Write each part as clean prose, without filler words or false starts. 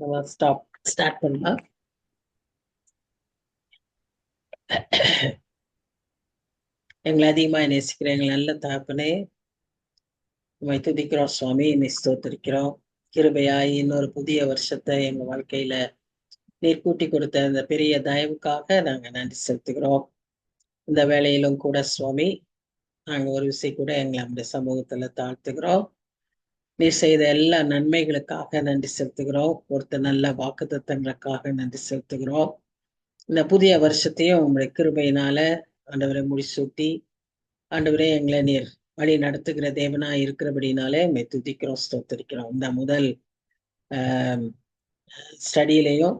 நம்ம ஸ்டார்ட் பண்ணலாம். எங்களை அதிகமா நேசிக்கிற எங்கள் நல்ல தகப்பனே, உண்மை துதிக்கிறோம் சுவாமி, என்னை ஸ்தோத்திரிக்கிறோம். கிருபையாய் இன்னொரு புதிய வருஷத்தை எங்க வாழ்க்கையில நீர் கூட்டி கொடுத்த இந்த பெரிய தயவுக்காக நாங்க நன்றி செலுத்துகிறோம். இந்த வேளையிலும் கூட சுவாமி, நாங்க ஒரு விஷயம் கூட எங்களை நம்முடைய சமூகத்துல தாழ்த்துகிறோம். நீர் செய்த எல்லா நன்மைகளுக்காக நன்றி செலுத்துகிறோம். ஒருத்தர் நல்ல வாக்குத்தத்தங்களுக்காக நன்றி செலுத்துகிறோம். இந்த புதிய வருஷத்தையும் உங்களுடைய கிருபையினால ஆண்டவரை முடிசூட்டி, ஆண்டவரே எங்களை நீர் வழி நடத்துகிற தேவனா இருக்கிறபடினாலே உம்மை துதிக்கிறோம், ஸ்தோத்திரிக்கிறோம். இந்த முதல் ஸ்டடியிலையும்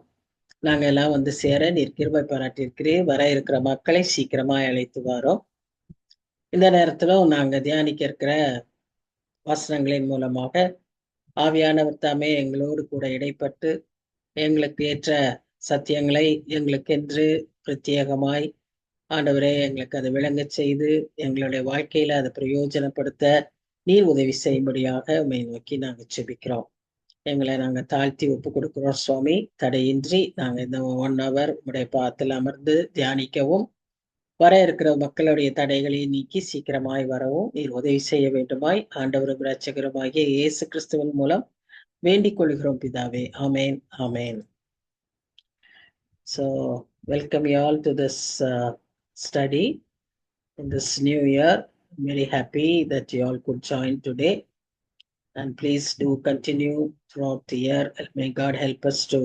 நாங்க எல்லாம் வந்து சேர நீர் கிருபை பாராட்டியிருக்கிறீர். வர இருக்கிற மக்களை சீக்கிரமாய் அழைத்து வாரோம். இந்த நேரத்திலும் நாங்க தியானிக்க இருக்கிற வசனங்களின் மூலமாக ஆவியானவர் தாமே எங்களோடு கூட இடைப்பட்டு எங்களுக்கு ஏற்ற சத்தியங்களை எங்களுக்கென்று பிரத்யேகமாய் ஆண்டவரே எங்களுக்கு அதை விளங்கச் செய்து எங்களுடைய வாழ்க்கையில அதை பிரயோஜனப்படுத்த நீர் உதவி செய்யும்படியாக உம்மை நோக்கி நாங்கள் செபிக்கிறோம். எங்களை நாங்கள் தாழ்த்தி ஒப்பு கொடுக்கிறோம் சுவாமி. தடையின்றி நாங்கள் இந்த 1 hour உடைய பாதத்தில் அமர்ந்து தியானிக்கவும், வர இருக்கிற மக்களுடைய தடைகளை நீக்கி சீக்கிரமாய் வரவும் நீர் உதவி செய்ய வேண்டுமாய் ஆண்டவரும் இரட்சகருமாகிய இயேசு கிறிஸ்துவின் மூலம் வேண்டிக் கொள்கிறோம் பிதாவே. ஆமேன், ஆமேன். So welcome you all to this study in this new year. I'm very happy that you all could join today, and please do continue throughout the year. May God help us to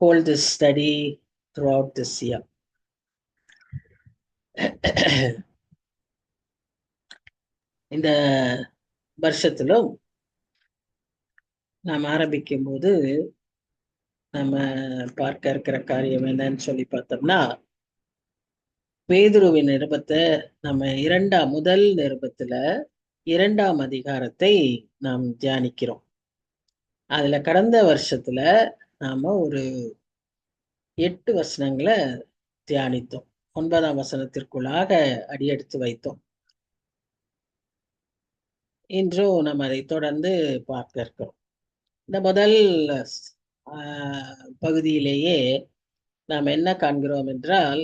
hold this study throughout this year. இந்த வருஷத்திலும் நாம் ஆரம்பிக்கும் போது நம்ம பார்க்க இருக்கிற காரியம் என்னன்னு சொல்லி பார்த்தோம்னா, பேதுருவின் நிருபத்தை நம்ம முதல் நிருபத்துல 2ஆம் அதிகாரத்தை நாம் தியானிக்கிறோம். அதுல கடந்த வருஷத்துல நாம ஒரு 8 வசனங்களை தியானித்தோம். 9ஆம் வசனத்திற்குள்ளாக அடியெடுத்து வைத்தோம். இன்றும் நம்ம அதை தொடர்ந்து பார்க்க இருக்கிறோம். இந்த முதல் பகுதியிலேயே நாம் என்ன காண்கிறோம் என்றால்,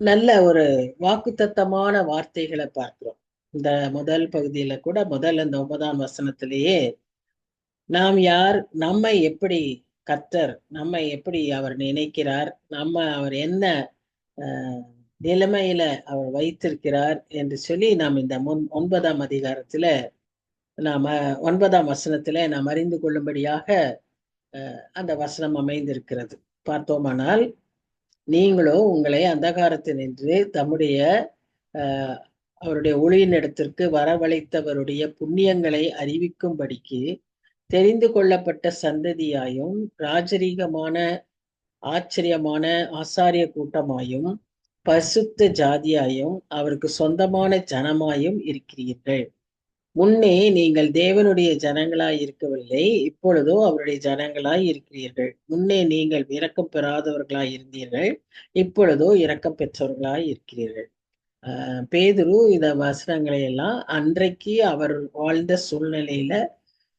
நல்ல ஒரு வாக்குத்தத்தமான வார்த்தைகளை பார்க்கிறோம். இந்த முதல் பகுதியில கூட இந்த 9ஆம் வசனத்திலேயே நாம் யார், நம்மை எப்படி கர்த்தர் நம்மை எப்படி அவர் நினைக்கிறார், அவர் என்ன நிலைமையில அவர் வைத்திருக்கிறார் என்று சொல்லி நாம் இந்த 9ஆம் அதிகாரத்துல 9ஆம் வசனத்துல நாம் அறிந்து கொள்ளும்படியாக அந்த வசனம் அமைந்திருக்கிறது. பார்த்தோமானால், நீங்களோ உங்களை அந்தகாரத்தினின்று தம்முடைய அவருடைய ஒளியின் இடத்திற்கு வரவழைத்தவருடைய புண்ணியங்களை அறிவிக்கும்படிக்கு தெரிந்து கொள்ளப்பட்ட சந்ததியாயும் ராஜரீகமான ஆச்சரியமான ஆசாரிய கூட்டமாயும் பரிசுத்த ஜாதியாயும் அவருக்கு சொந்தமான ஜனமாயும் இருக்கிறீர்கள். முன்னே நீங்கள் தேவனுடைய ஜனங்களாய் இருக்கவில்லை, இப்பொழுதோ அவருடைய ஜனங்களாய் இருக்கிறீர்கள். முன்னே நீங்கள் இரக்கம் பெறாதவர்களாய் இருந்தீர்கள், இப்பொழுதோ இரக்கம் பெற்றவர்களாய் இருக்கிறீர்கள். பேதுரு இந்த வசனங்களை எல்லாம் அன்றைக்கு அவர் வாழ்ந்த சூழ்நிலையில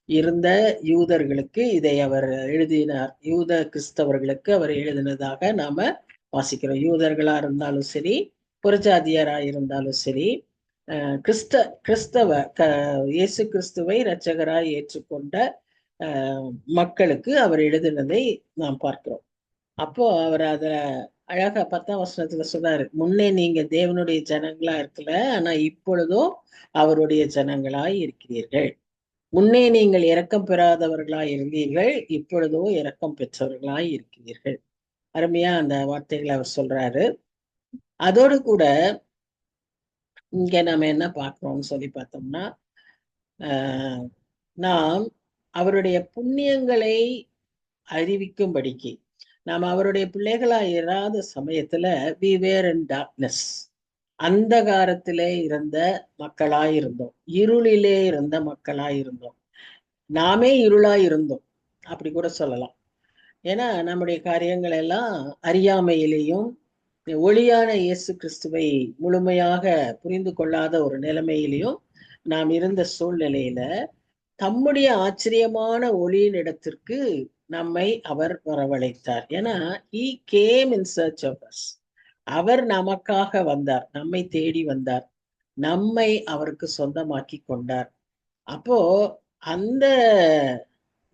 இருந்த யூதர்களுக்கு இதை அவர் எழுதினார். யூத கிறிஸ்தவர்களுக்கு அவர் எழுதினதாக நாம வாசிக்கிறோம். யூதர்களா இருந்தாலும் சரி, புறஜாதியரா இருந்தாலும் சரி, கிறிஸ்தவ இயேசு கிறிஸ்துவை இரட்சகராய் ஏற்றுக்கொண்ட மக்களுக்கு அவர் எழுதினதை நாம் பார்க்கிறோம். அப்போ அவர் அதுல அழகா 10ஆம் வசனத்துல சொன்னாரு, முன்னே நீங்க தேவனுடைய ஜனங்களா இருக்கல, ஆனா இப்பொழுதோ அவருடைய ஜனங்களாய் இருக்கிறீர்கள். முன்னே நீங்கள் இரக்கம் பெறாதவர்களாய் இருந்தீர்கள், இப்பொழுதோ இரக்கம் பெற்றவர்களாய் இருக்கிறீர்கள். அருமையா அந்த வார்த்தைகளை அவர் சொல்றாரு. அதோடு கூட இங்க நம்ம என்ன பார்க்கிறோம்னு சொல்லி பார்த்தோம்னா, நாம் அவருடைய புண்ணியங்களை அறிவிக்கும்படிக்கு, நாம் அவருடைய பிள்ளைகளா இராத சமயத்துல we were in darkness, அந்தகாரத்திலே இருந்த மக்களாய் இருந்தோம், இருளிலே இருந்த மக்களாய் இருந்தோம், நாமே இருளாய் இருந்தோம் அப்படி கூட சொல்லலாம். ஏன்னா நம்முடைய காரியங்கள் எல்லாம் அறியாமையிலேயும் ஒளியான இயேசு கிறிஸ்துவை முழுமையாக புரிந்து கொள்ளாத ஒரு நிலைமையிலையும் நாம் இருந்த சூழ்நிலையில தம்முடைய ஆச்சரியமான ஒளியின் இடத்திற்கு நம்மை அவர் வரவழைத்தார். ஏன்னா he came in search of us. அவர் நமக்காக வந்தார், நம்மை தேடி வந்தார், நம்மை அவருக்கு சொந்தமாக்கி கொண்டார். அப்போ அந்த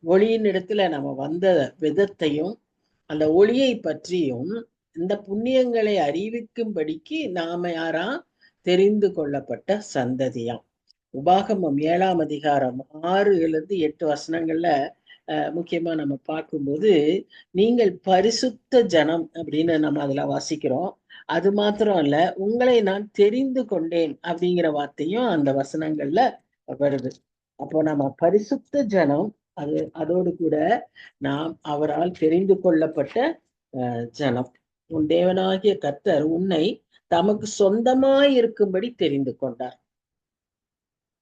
ஒளியின் இடத்துல நம்ம வந்த விதத்தையும் அந்த ஒளியை பற்றியும் இந்த புண்ணியங்களை அறிவிக்கும்படிக்கு நாம யாரா தெரிந்து கொள்ளப்பட்ட சந்ததியாம். உபாகமம் 7ஆம் அதிகாரம் 6-8 வசனங்கள்ல முக்கியமா நம்ம பார்க்கும்போது, நீங்கள் பரிசுத்த ஜனம் அப்படின்னு நம்ம அதுல வாசிக்கிறோம். அது மாத்திரம் இல்ல, உங்களை நான் தெரிந்து கொண்டேன் அப்படிங்கிற வார்த்தையும் அந்த வசனங்கள்ல வருது. அப்போ நம்ம பரிசுத்த ஜனம், அதோடு கூட நாம் அவரால் தெரிந்து கொள்ளப்பட்ட ஜனம். உன் தேவனாகிய கர்த்தர் உன்னை தமக்கு சொந்தமாய் இருக்கும்படி தெரிந்து கொண்டார்.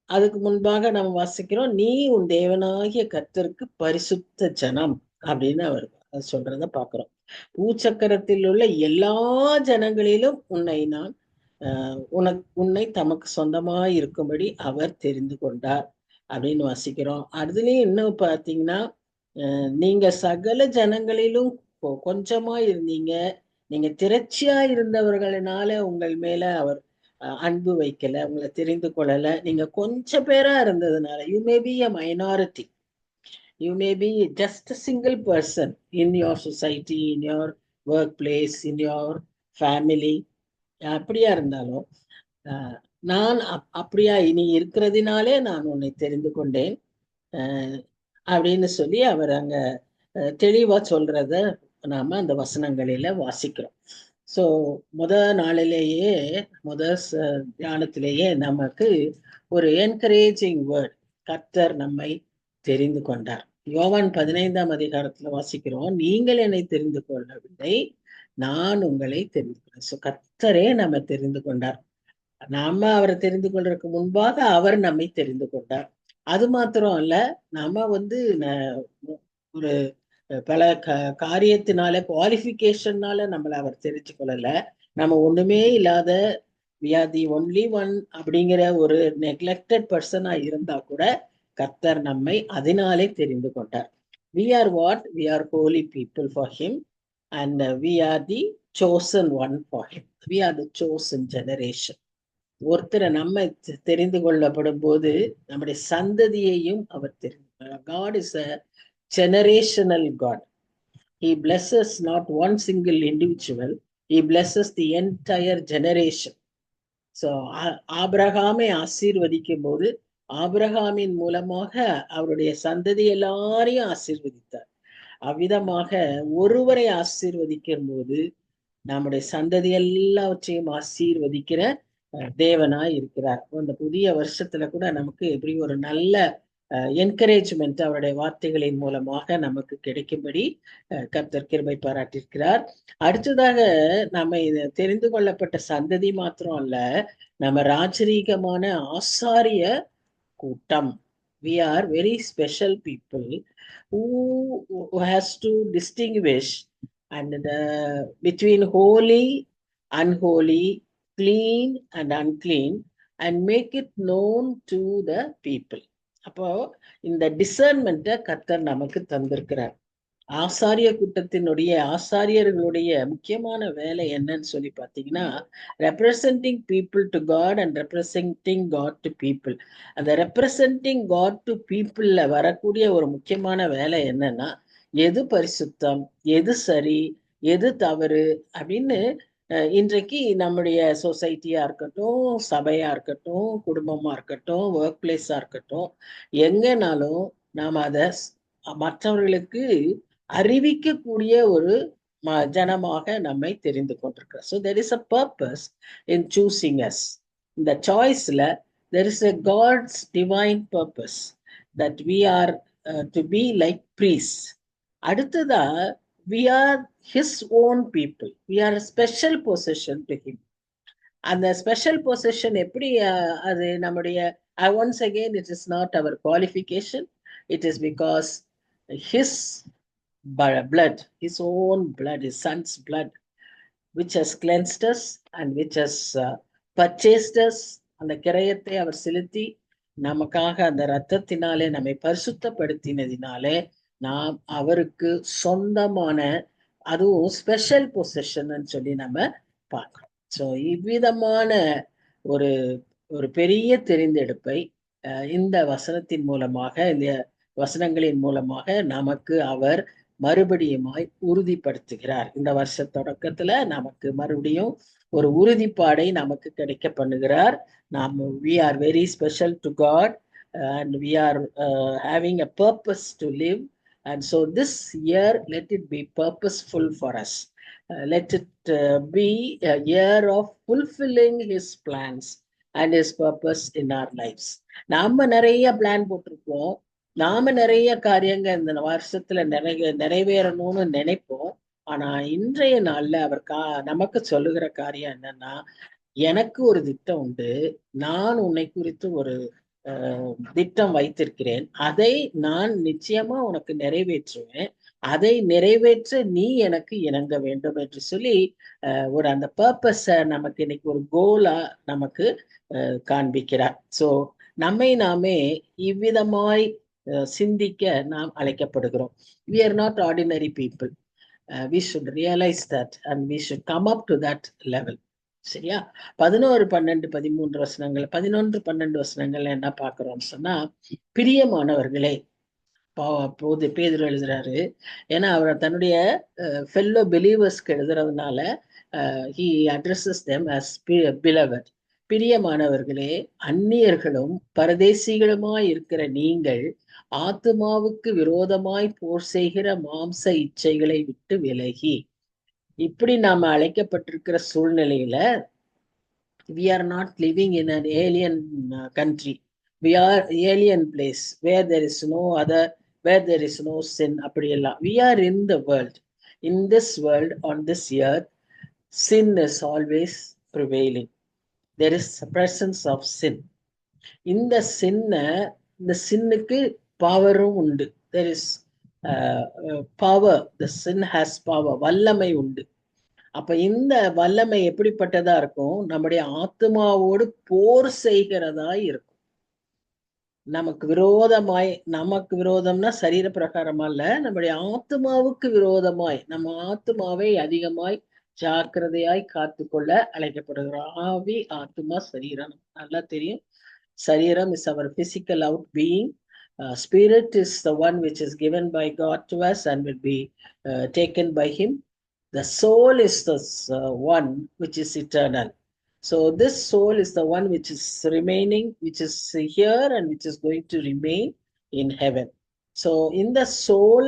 அதுக்கு முன்பாக நம்ம வாசிக்கிறோம், நீ உன் தேவனாகிய கர்த்தருக்கு பரிசுத்த ஜனம் அப்படின்னு அவர் சொல்றத பாக்குறோம். பூச்சக்கரத்தில் உள்ள எல்லா ஜனங்களிலும் உன்னை நான் உன்னை தமக்கு சொந்தமாய் இருக்கும்படி அவர் தெரிந்து கொண்டார் அப்படின்னு வாசிக்கிறோம். அதுலயும் இன்னும் பார்த்தீங்கன்னா, நீங்க சகல ஜனங்களிலும் கொஞ்சமா இருந்தீங்க, நீங்க திரட்சியா இருந்தவர்களினால உங்கள் மேல அவர் அன்பு வைக்கல, உங்களை தெரிந்து கொள்ளல. நீங்க கொஞ்சம் பேரா இருந்ததுனால, you may be a minority, you may be just a single person in your society, in your workplace, in your family. அப்படியா இருந்தாலும் நான் அப்படியா இனி இருக்கிறதுனாலே நான் உன்னை தெரிந்து கொண்டேன் அப்படின்னு சொல்லி அவர் அங்க தெளிவா சொல்றத நாம அந்த வசனங்களில வாசிக்கிறோம். ஸோ நாளிலேயே தியானத்திலேயே நமக்கு ஒரு என்கரேஜிங் வேர்ட், கர்த்தர் நம்மை தெரிந்து கொண்டார். யோவான் 15ஆம் அதிகாரத்துல வாசிக்கிறோம், நீங்கள் என்னை தெரிந்து கொள்ளவில்லை, நான் உங்களை தெரிந்து கொண்டேன். ஸோ கர்த்தரே நம்ம தெரிந்து கொண்டார். நாம அவரை தெரிந்து கொள்றதுக்கு முன்பாக அவர் நம்மை தெரிந்து கொண்டார். அது மாத்திரம் அல்ல, நாம ஒரு பல காரியத்தினால குவாலிஃபிகேஷன்னால நம்மளை அவர் தெரிஞ்சு கொள்ளல. நம்ம ஒண்ணுமே இல்லாத we are the only one அப்படிங்கிற ஒரு நெக்லெக்டட் பர்சனா இருந்தா கூட கர்த்தர் நம்மை அதனாலே தெரிந்து கொண்டார். we are what? we are holy people for him and we are the chosen one for him. we are the chosen generation. ஒருத்தரை நம்ம தெரிந்து கொள்ளப்படும் போது நம்முடைய சந்ததியையும் அவர் தெரிந்து கொண்டார். God is a generational God. He blesses not one single individual, he blesses the entire generation. So ஆபிரகாமை ஆசீர்வதிக்கும் போது ஆபிரகாமின் மூலமாக அவருடைய சந்ததி எல்லாரையும் ஆசீர்வதித்தார். அவ்விதமாக ஒருவரை ஆசீர்வதிக்கும் போது நம்முடைய சந்ததி எல்லாவற்றையும் ஆசீர்வதிக்கிற தேவனாய் இருக்கிறார். இந்த புதிய வருஷத்துல கூட நமக்கு எப்படி ஒரு நல்ல என்கரேஜ்மெண்ட் அவருடைய வார்த்தைகளின் மூலமாக நமக்கு கிடைக்கும்படி கர்த்தர் கிருபை பாராட்டியிருக்கிறார். அடுத்ததாக நம்ம இது தெரிந்து கொள்ளப்பட்ட சந்ததி மாத்திரம் அல்ல, நம்ம ராஜரீகமான ஆசாரிய கூட்டம். we are very special people who has to distinguish and between holy, unholy, clean and unclean and make it known to the people. அப்போ இந்த டிசர்ன்மெண்ட்டை கர்த்தர் நமக்கு தந்திருக்கிறார். ஆசாரிய கூட்டத்தினுடைய ஆசாரியர்களுடைய முக்கியமான வேலை என்னன்னு சொல்லி பார்த்தீங்கன்னா, representing people to God and representing God to people. அந்த ரெப்ரசன்டிங் காட் டு பீப்புள்ல வரக்கூடிய ஒரு முக்கியமான வேலை என்னன்னா, எது பரிசுத்தம், எது சரி, எது தவறு அப்படின்னு இன்றைக்கு நம்முடைய சொசைட்டியா இருக்கட்டும், சபையா இருக்கட்டும், குடும்பமா இருக்கட்டும், ஒர்க் பிளேஸா இருக்கட்டும், எங்கனாலும் நாம் அதை மற்றவர்களுக்கு அறிவிக்கக்கூடிய ஒரு ஜனமாக நம்மை தெரிந்து கொண்டிருக்கிறோம். So there is a purpose in choosing us. இந்த சாய்ஸ்ல there is a God's divine purpose that we are to be like priests. அடுத்ததா we are his own people. We are a special possession to him. அந்த special position எப்படி அது நம்முடைய once again it is not our qualification, it is because his blood, his own blood, his son's blood, which has cleansed us and which has purchased us. அந்த கிரயத்தை அவர் செலுத்தி நமக்காக அந்த இரத்தத்தினாலே நம்மை பரிசுத்தப்படுத்தினதினாலே நாம் அவருக்கு சொந்தமான, அதுவும் ஸ்பெஷல் பொசிஷன் சொல்லி நம்ம பார்க்கிறோம். ஸோ இவ்விதமான ஒரு ஒரு பெரிய தெரிந்தெடுப்பை இந்த வசனத்தின் மூலமாக, இந்த வசனங்களின் மூலமாக நமக்கு அவர் மறுபடியுமாய் உறுதிப்படுத்துகிறார். இந்த வருஷ தொடக்கத்துல நமக்கு மறுபடியும் ஒரு உறுதிப்பாடை நமக்கு கிடைக்க பண்ணுகிறார். நாம் we are very special to God, and we are having a purpose to live, and so this year let it be purposeful for us. Let it be a year of fulfilling his plans and his purpose in our lives. நாம நிறைய plan போட்டிருப்போம், நாம நிறைய காரியங்கள் இந்த வருஷத்துல நிறைவேறணும்னு நினைப்போம். ஆனா இன்றைய நாள்ல அவர் நமக்கு சொல்லுகிற காரியம் என்னன்னா, எனக்கு ஒரு திட்டம் உண்டு, நான் உன்னை குறித்து ஒரு திட்டம் வைத்திருக்கிறேன், அதை நான் நிச்சயமா உனக்கு நிறைவேற்றுவேன், அதை நிறைவேற்ற நீ எனக்கு இணங்க வேண்டும் என்று சொல்லி ஒரு அந்த பர்பஸ நமக்கு இன்னைக்கு ஒரு கோலா நமக்கு காண்பிக்கிறார். சோ நம்மை நாமே இவ்விதமாய் சிந்திக்க நாம் அழைக்கப்படுகிறோம். We are not ordinary people. We should realize that and we should come up to that level. சரியா? 11, 12, 13 வசனங்கள், 11, 12 வசனங்கள் என்ன பார்க்கிறோம்னு சொன்னா, பிரியமானவர்களே, போது பேதுரு எழுதுறாரு. ஏன்னா அவர் தன்னுடைய fellow பிலீவர்ஸ்க்கு எழுதுறதுனால he addresses them as beloved. பிரியமானவர்களே, அந்நியர்களும் பரதேசிகளுமாய் இருக்கிற நீங்கள் ஆத்துமாவுக்கு விரோதமாய் போர் செய்கிற மாம்ச இச்சைகளை விட்டு விலகி, இப்படி நாம அழைக்கப்பட்டிருக்கிற சூழ்நிலையில we are not living in an alien country. We are alien place where there is no other, where there is no sin. அப்படியெல்லாம் we are in the world. In this world, on this earth, sin is always prevailing. There is a presence of sin. இந்த சின்னுக்கு பவரும் உண்டு. There is power. The sin has power. வல்லமை உண்டு. அப்ப இந்த வல்லமை எப்படிப்பட்டதா இருக்கும்? நம்முடைய ஆத்மாவோடு போர் செய்கிறதா இருக்கும். நமக்கு விரோதம்னா சரீர பிரகாரமா இல்ல, நம்முடைய ஆத்மாவுக்கு விரோதமாய், நம்ம ஆத்மாவை அதிகமாய் ஜாக்கிரதையாய் காத்துக்கொள்ள அழைக்கப்படுகிறோம். ஆவி, ஆத்மா, சரீரம் நல்லா தெரியும். சரீரம் is our physical out being. Spirit is the one which is given by God to us and will be taken by him. The soul is the one which is eternal. So this soul is the one which is remaining, which is here and which is going to remain in heaven. So in the soul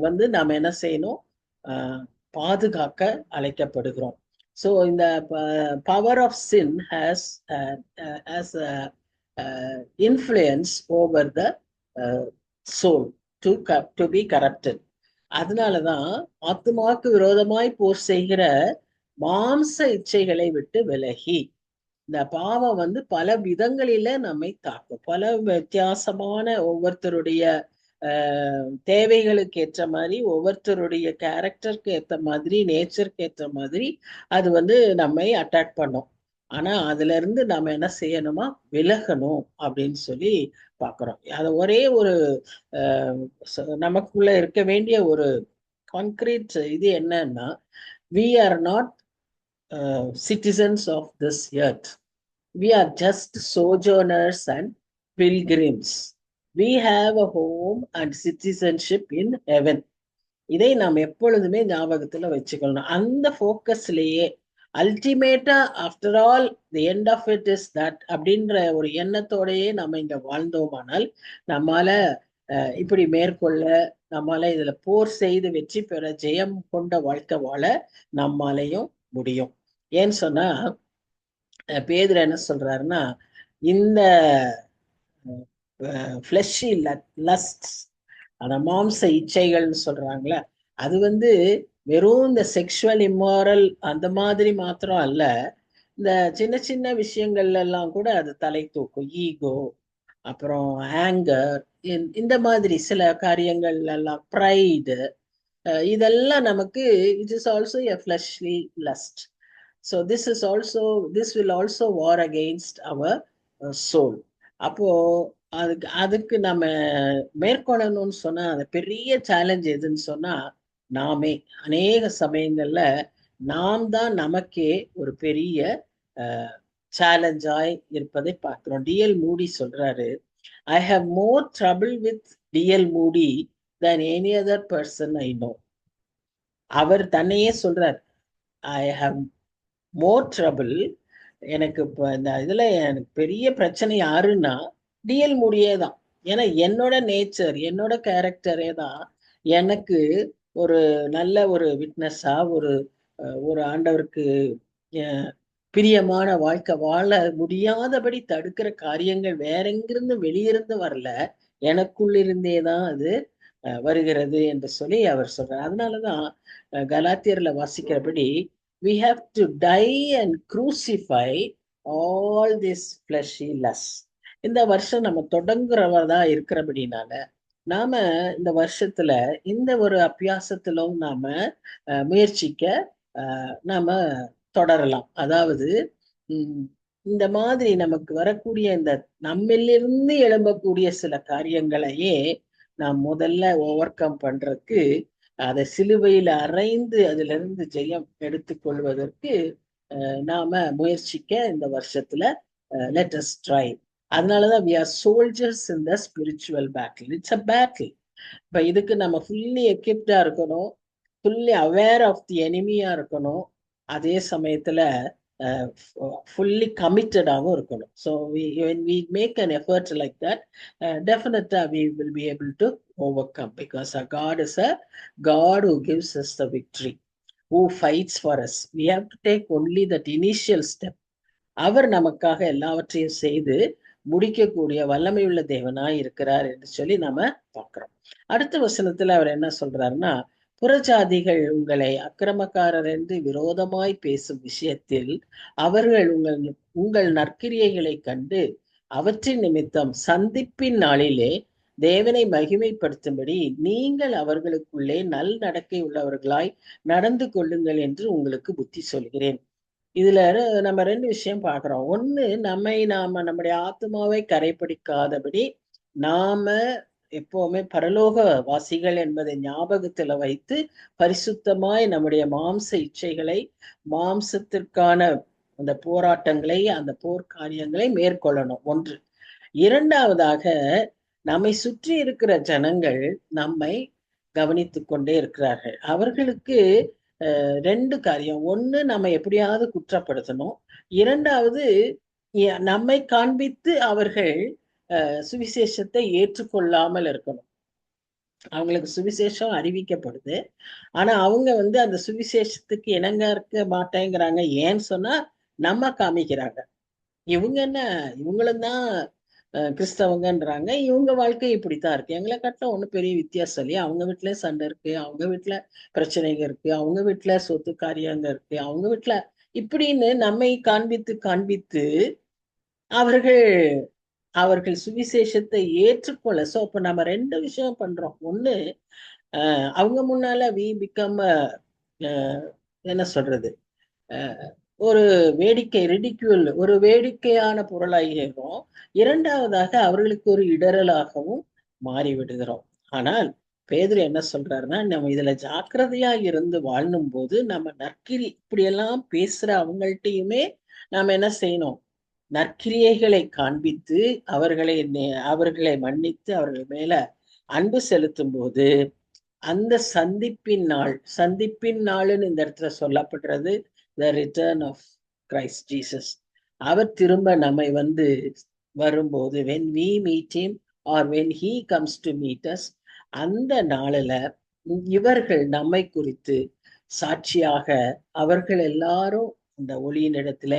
வந்து நாம என்ன செய்யணும்? பாதுகாக்க அழைக்கப்படுகிறோம். So in the power of sin has influence over the soul to be corrupted. அதனாலதான் ஆத்மாவுக்கு விரோதமாய் போர் செய்கிற மாம்ச இச்சைகளை விட்டு விலகி, இந்த பாவம் வந்து பல விதங்களில நம்மை தாக்கும். பல வித்தியாசமான ஒவ்வொருத்தருடைய தேவைகளுக்கு ஏற்ற மாதிரி, ஒவ்வொருத்தருடைய கேரக்டருக்கு ஏற்ற மாதிரி, நேச்சருக்கு ஏற்ற மாதிரி அது வந்து நம்மை அட்டாக் பண்ணும். ஆனா அதுல இருந்து நாம என்ன செய்யணுமா? விலகணும் அப்படின்னு சொல்லி பாக்குறோம். அது ஒரே ஒரு நமக்குள்ள இருக்க வேண்டிய ஒரு கான்கிரீட் இது என்னன்னா, we are not citizens of this earth. We are just sojourners and pilgrims. We have a home and citizenship in heaven. இதை நாம் எப்பொழுதுமே ஞாபகத்துல வச்சுக்கணும். அந்த ஃபோக்கஸ்லயே அல்டிமேட்டா after all the end of it is that அப்படின்ற ஒரு எண்ணத்தோடையே நம்ம இங்க வாழ்ந்தோமானால் நம்மால இப்படி மேற்கொள்ள, நம்மால இதுல போர் செய்து வெற்றி பெற, ஜெயம் கொண்ட வாழ்க்கை வாழ நம்மாலையும் முடியும். ஏன்னு சொன்னா பேதுரு என்ன சொல்றாருன்னா, இந்த ஃப்ளஷி லஸ்ட், அந்த மாம்ச இச்சைகள்னு சொல்றாங்களே, அது வந்து வெறும் இந்த செக்ஷுவல் இம்மாரல் அந்த மாதிரி மாத்திரம் அல்ல, இந்த சின்ன சின்ன விஷயங்கள்ல எல்லாம் கூட அது தலை தூக்கும். ஈகோ, அப்புறம் ஆங்கர், இந்த மாதிரி சில காரியங்கள் எல்லாம், ப்ரைடு, இதெல்லாம் நமக்கு it is also a fleshly lost. So this will also war against our soul. அப்போ அதுக்கு அதுக்கு நம்ம மேற்கொள்ளணும்னு சொன்னா அந்த பெரிய சேலஞ்ச் எதுன்னு சொன்னா நாமே அநேக சமயங்கள்ல நாம் தான் நமக்கே ஒரு பெரிய சேலஞ்சாய் இருப்பதை பார்க்கிறோம். டிஎல் மூடி சொல்றாரு, I have more trouble with DL Moody than any other person I know. அவர் தன்னையே சொல்றார், ஐ ஹவ் மோர் ட்ரபிள், எனக்கு இப்போ இந்த இதுல எனக்கு பெரிய பிரச்சனை யாருன்னா டிஎல் மூடியே தான். ஏன்னா என்னோட நேச்சர், என்னோட கேரக்டரே தான் எனக்கு ஒரு நல்ல ஒரு விட்னஸா ஒரு ஒரு ஆண்டவருக்கு பிரியமான வாழ்க்கை வாழ முடியாதபடி தடுக்கிற காரியங்கள் வேற எங்கிருந்து வெளியிருந்து வரல, எனக்குள்ளிருந்தே தான் அது வருகிறது என்று சொல்லி அவர் சொல்றார். அதனாலதான் கலாத்தியர்ல வாசிக்கிறபடி we have to die and crucify all this fleshy lust. இந்த வருஷம் நம்ம தொடங்குறவதா இருக்கிறபடினால நாம இந்த வருஷத்துல இந்த ஒரு அபியாசத்திலும் நாம முயற்சிக்க நாம தொடரலாம். அதாவது இந்த மாதிரி நமக்கு வரக்கூடிய இந்த நம்மிலிருந்து எழும்பக்கூடிய சில காரியங்களையே நாம் முதல்ல ஓவர் கம் பண்றதுக்கு அதை சிலுவையில் அறைந்து அதுல இருந்து ஜெயம் எடுத்துக்கொள்வதற்கு நாம முயற்சிக்க இந்த வருஷத்துல லெட் அஸ் ட்ரை. அதனாலதான் we are soldiers in the spiritual battle. It's a battle. இப்ப இதுக்கு நம்ம ஃபுல்லி எக்யூப்டா இருக்கணும், ஃபுல்லி அவேர் ஆஃப் தி எனிமியா இருக்கணும், அதே சமயத்துல fully committedாகவும் இருக்கணும். So when we make an effort like that, definitely we will be able to overcome, because our God is a God who gives us the victory, who fights for us. We have to take only that initial step. அவர் நமக்காக எல்லாவற்றையும் செய்து முடிக்கக்கூடிய வல்லமையுள்ள தேவனாய் இருக்கிறார் என்று சொல்லி நாம பார்க்கிறோம். அடுத்த வசனத்துல அவர் என்ன சொல்றாருன்னா, புறஜாதிகள் உங்களை அக்கிரமக்காரர் என்று விரோதமாய் பேசும் விஷயத்தில் அவர்கள் உங்கள் நற்கிரியைகளை கண்டு அவற்றின் நிமித்தம் சந்திப்பின் நாளிலே தேவனை மகிமைப்படுத்தும்படி நீங்கள் அவர்களுக்குள்ளே நல் நடக்கை உள்ளவர்களாய் நடந்து கொள்ளுங்கள் என்று உங்களுக்கு புத்தி சொல்கிறேன். இதுல நம்ம ரெண்டு விஷயம் பார்க்கிறோம். ஒண்ணு, நாம நம்முடைய ஆத்மாவை கரைப்பிடிக்காதபடி நாம எப்பவுமே பரலோக வாசிகள் என்பதை ஞாபகத்துல வைத்து பரிசுத்தமாய் நம்முடைய மாம்ச இச்சைகளை, மாம்சத்திற்கான அந்த போராட்டங்களை, அந்த போர்க்காரியங்களை மேற்கொள்ளணும். ஒன்று. இரண்டாவதாக, நம்மை சுற்றி இருக்கிற ஜனங்கள் நம்மை கவனித்து கொண்டே இருக்கிறார்கள். அவர்களுக்கு ரெண்டு காரியம். ஒண்ணு, நம்ம எப்படியாவது குற்றப்படுத்தணும். இரண்டாவது, நம்மை காண்பித்து அவர்கள் சுவிசேஷத்தை ஏற்றுக்கொள்ளாமல் இருக்கணும். அவங்களுக்கு சுவிசேஷம் அறிவிக்கப்படுது, ஆனா அவங்க அந்த சுவிசேஷத்துக்கு இணங்க இருக்க மாட்டேங்கிறாங்க. ஏன்னு சொன்னா நம்ம காமிக்கிறாங்க, இவங்க என்ன, இவங்களும் தான் கிறிஸ்தவங்கன்றாங்க, இவங்க வாழ்க்கை இப்படித்தான் இருக்கு, எங்களை கட்டில ஒன்றும் பெரிய வித்தியாசம் இல்லையா, அவங்க வீட்டுல சண்டை இருக்கு, அவங்க வீட்டுல பிரச்சனைங்க இருக்கு, அவங்க வீட்டுல சொத்து காரியங்க இருக்கு, அவங்க வீட்டுல இப்படின்னு நம்மை காண்பித்து காண்பித்து அவர்கள் அவர்கள் சுவிசேஷத்தை ஏற்றுக்கொள்ள. சோ அப்ப நம்ம ரெண்டு விஷயம் பண்றோம். ஒண்ணு, அவங்க முன்னால வி பிகம் என்ன சொல்றது, ஒரு வேடிக்கை, ரிடிக்யூல், ஒரு வேடிக்கையான பொருளாகிறோம். இரண்டாவதாக அவர்களுக்கு ஒரு இடரலாகவும் மாறிவிடுகிறோம். ஆனால் பேதுரு என்ன சொல்றாருன்னா, நம்ம இதுல ஜாக்கிரதையா இருந்து வாழும் போது நம்ம நற்கிரி இப்படியெல்லாம் பேசுற அவங்கள்ட்டையுமே நாம என்ன செய்யணும், நற்கிரியைகளை காண்பித்து அவர்களை மன்னித்து அவர்கள் மேல அன்பு செலுத்தும் போது அந்த சந்திப்பின் நாள்னு இந்த இடத்துல சொல்லப்படுறது the return of Christ Jesus. அவர் திரும்ப நம்மை வரும்போது, when we meet him or when he comes to meet us, அந்த நாளில இவர்கள் நம்மை குறித்து சாட்சியாக அவர்கள் எல்லாரும் இந்த ஒளியின் இடத்துல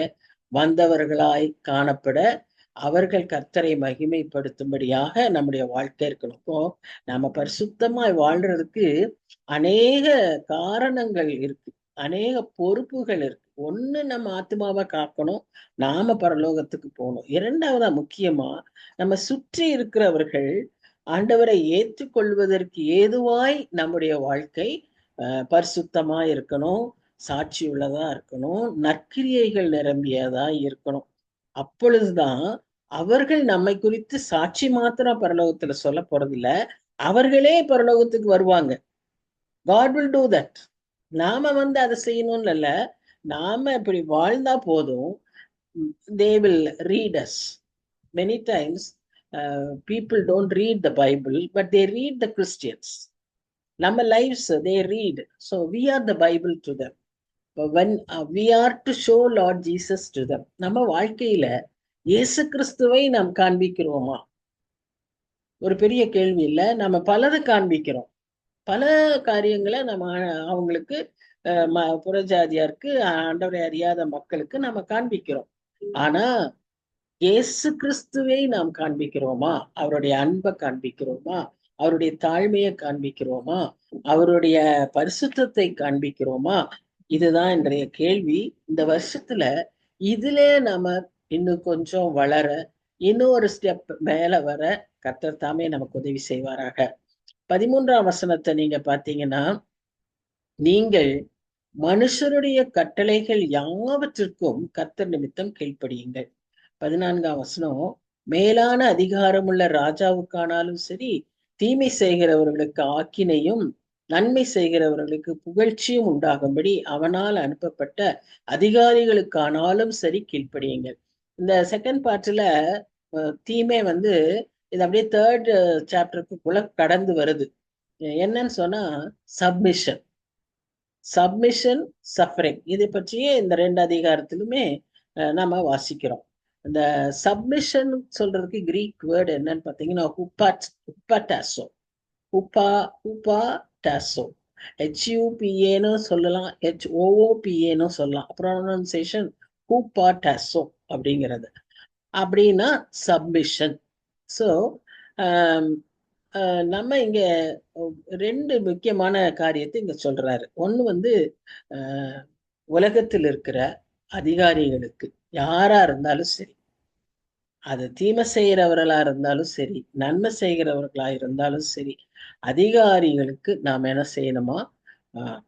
வந்தவர்களாய் காணப்பட அவர்கள் கர்த்தரை மகிமைப்படுத்தும்படியாக நம்முடைய வாழ்க்கை இருக்கணும். இப்போ நம்ம பரிசுத்தமாய் வாழ்றதுக்கு அநேக காரணங்கள் இருக்கு, அநேக பொறுப்புகள் இருக்கு. ஒண்ணு, நம்ம ஆத்மாவை காக்கணும், நாம பரலோகத்துக்கு போகணும். இரண்டாவதா முக்கியமா நம்ம சுற்றி இருக்கிறவர்கள் ஆண்டவரை ஏற்றுக்கொள்வதற்கு ஏதுவாய் நம்முடைய வாழ்க்கை பரிசுத்தமா இருக்கணும், சாட்சி உள்ளதா இருக்கணும், நற்கிரியைகள் நிரம்பியதா இருக்கணும். அப்பொழுதுதான் அவர்கள் நம்மை குறித்து சாட்சி மாத்திரம் பரலோகத்துல சொல்ல போறதில்ல, அவர்களே பரலோகத்துக்கு வருவாங்க. God will do that. நாம வந்து அதை செய்யணும்னு இல்ல, நாம இப்படி வாழ்ந்தா போதும். They will read us. Many times people don't read the Bible, but they read the Christians. நம்ம lives they read, so we are the Bible to them. When we are to show Lord Jesus to them. நம்ம வாழ்க்கையில இயேசு கிறிஸ்துவை நாம் காண்பிக்கிறோமா? ஒரு பெரிய கேள்வி இல்ல. நம்ம பலதை காண்பிக்கிறோம். பல காரியங்களை நம்ம அவங்களுக்கு புறஜாதியாருக்கு, ஆண்டவரை அறியாத மக்களுக்கு நம்ம காண்பிக்கிறோம். ஆனா இயேசு கிறிஸ்துவை நாம் காண்பிக்கிறோமா? அவருடைய அன்பை காண்பிக்கிறோமா? அவருடைய தாழ்மையை காண்பிக்கிறோமா? அவருடைய பரிசுத்தத்தை காண்பிக்கிறோமா? இதுதான் இன்றைய கேள்வி. இந்த வருஷத்துல இதுல நம்ம இன்னும் கொஞ்சம் வளர, இன்னும் ஒரு ஸ்டெப் மேல வர கர்த்தர் தாமே நமக்கு உதவி செய்வாராக. 13ஆம் வசனத்தை நீங்க பாத்தீங்கன்னா, நீங்கள் மனுஷருடைய கட்டளைகள் யாவற்றிற்கும் கர்த்தர் நிமித்தம் கீழ்ப்படியுங்கள். 14ஆம் வசனம், மேலான அதிகாரமுள்ள ராஜாவுக்கானாலும் சரி, தீமை செய்கிறவர்களுக்கு ஆக்கினையும் நன்மை செய்கிறவர்களுக்கு புகழ்ச்சியும் உண்டாகும்படி அவனால் அனுப்பப்பட்ட அதிகாரிகளுக்கானாலும் சரி கீழ்ப்படியுங்கள். இந்த செகண்ட் பார்ட்ல தீமை வந்து இது அப்படியே தேர்ட் சாப்டருக்குள்ள கடந்து வருது. என்னன்னு சொன்னா சப்மிஷன், சப்மிஷன், சஃபரிங். இதை பற்றியே இந்த 2 அதிகாரத்திலுமே நம்ம வாசிக்கிறோம். இந்த சப்மிஷன் சொல்றதுக்கு கிரீக் வேர்டு என்னன்னு பாத்தீங்கன்னா ஹுப்பாட்டாசோ, ஹுப்பாட்டாசோ, HUPAன்னு சொல்லலாம், HOOPAன்னு சொல்லலாம். ப்ரொனன்சியேஷன் ஹுப்பாட்டாசோ அப்படிங்கிறது. அப்படின்னா சப்மிஷன். ஸோ நம்ம இங்க 2 முக்கியமான காரியத்தை இங்க சொல்றாரு. ஒண்ணு வந்து உலகத்தில் இருக்கிற அதிகாரிகளுக்கு, யாரா இருந்தாலும் சரி, அது தீமை செய்கிறவர்களா இருந்தாலும் சரி, நன்மை செய்கிறவர்களா இருந்தாலும் சரி, அதிகாரிகளுக்கு நாம் என்ன செய்யணுமா?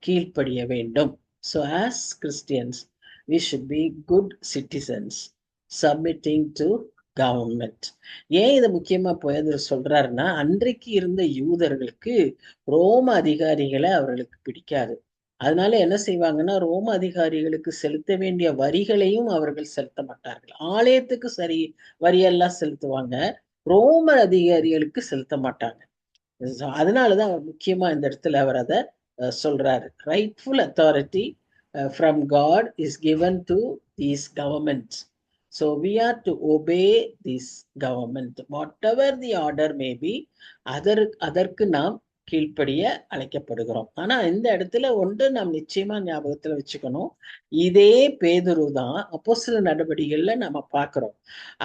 கீழ்ப்படிய வேண்டும். So as Christians we should be good citizens submitting to government. ஏன் இதை முக்கியமா பேதுரு சொல்றாருன்னா, அன்றைக்கு இருந்த யூதர்களுக்கு ரோம அதிகாரிகளை அவர்களுக்கு பிடிக்காது. அதனால என்ன செய்வாங்கன்னா, ரோம அதிகாரிகளுக்கு செலுத்த வேண்டிய வரிகளையும் அவர்கள் செலுத்த மாட்டார்கள். ஆலயத்துக்கு சரி வரியெல்லாம் செலுத்துவாங்க, ரோம அதிகாரிகளுக்கு செலுத்த மாட்டாங்க. அதனாலதான் அவர் முக்கியமா இந்த இடத்துல அவர் அதை சொல்றாரு. Rightful authority from God is given to these governments. So we are to obey this government, whatever the order may be. அதற்கு நாம் கீழ்ப்படிய அழைக்கப்படுகிறோம். ஆனா இந்த இடத்துல ஒன்று நாம் நிச்சயமா ஞாபகத்துல வச்சுக்கணும். இதே பேதுரு தான் அப்போஸ்தலர் நடவடிக்கைகள்ல நம்ம பார்க்கிறோம்.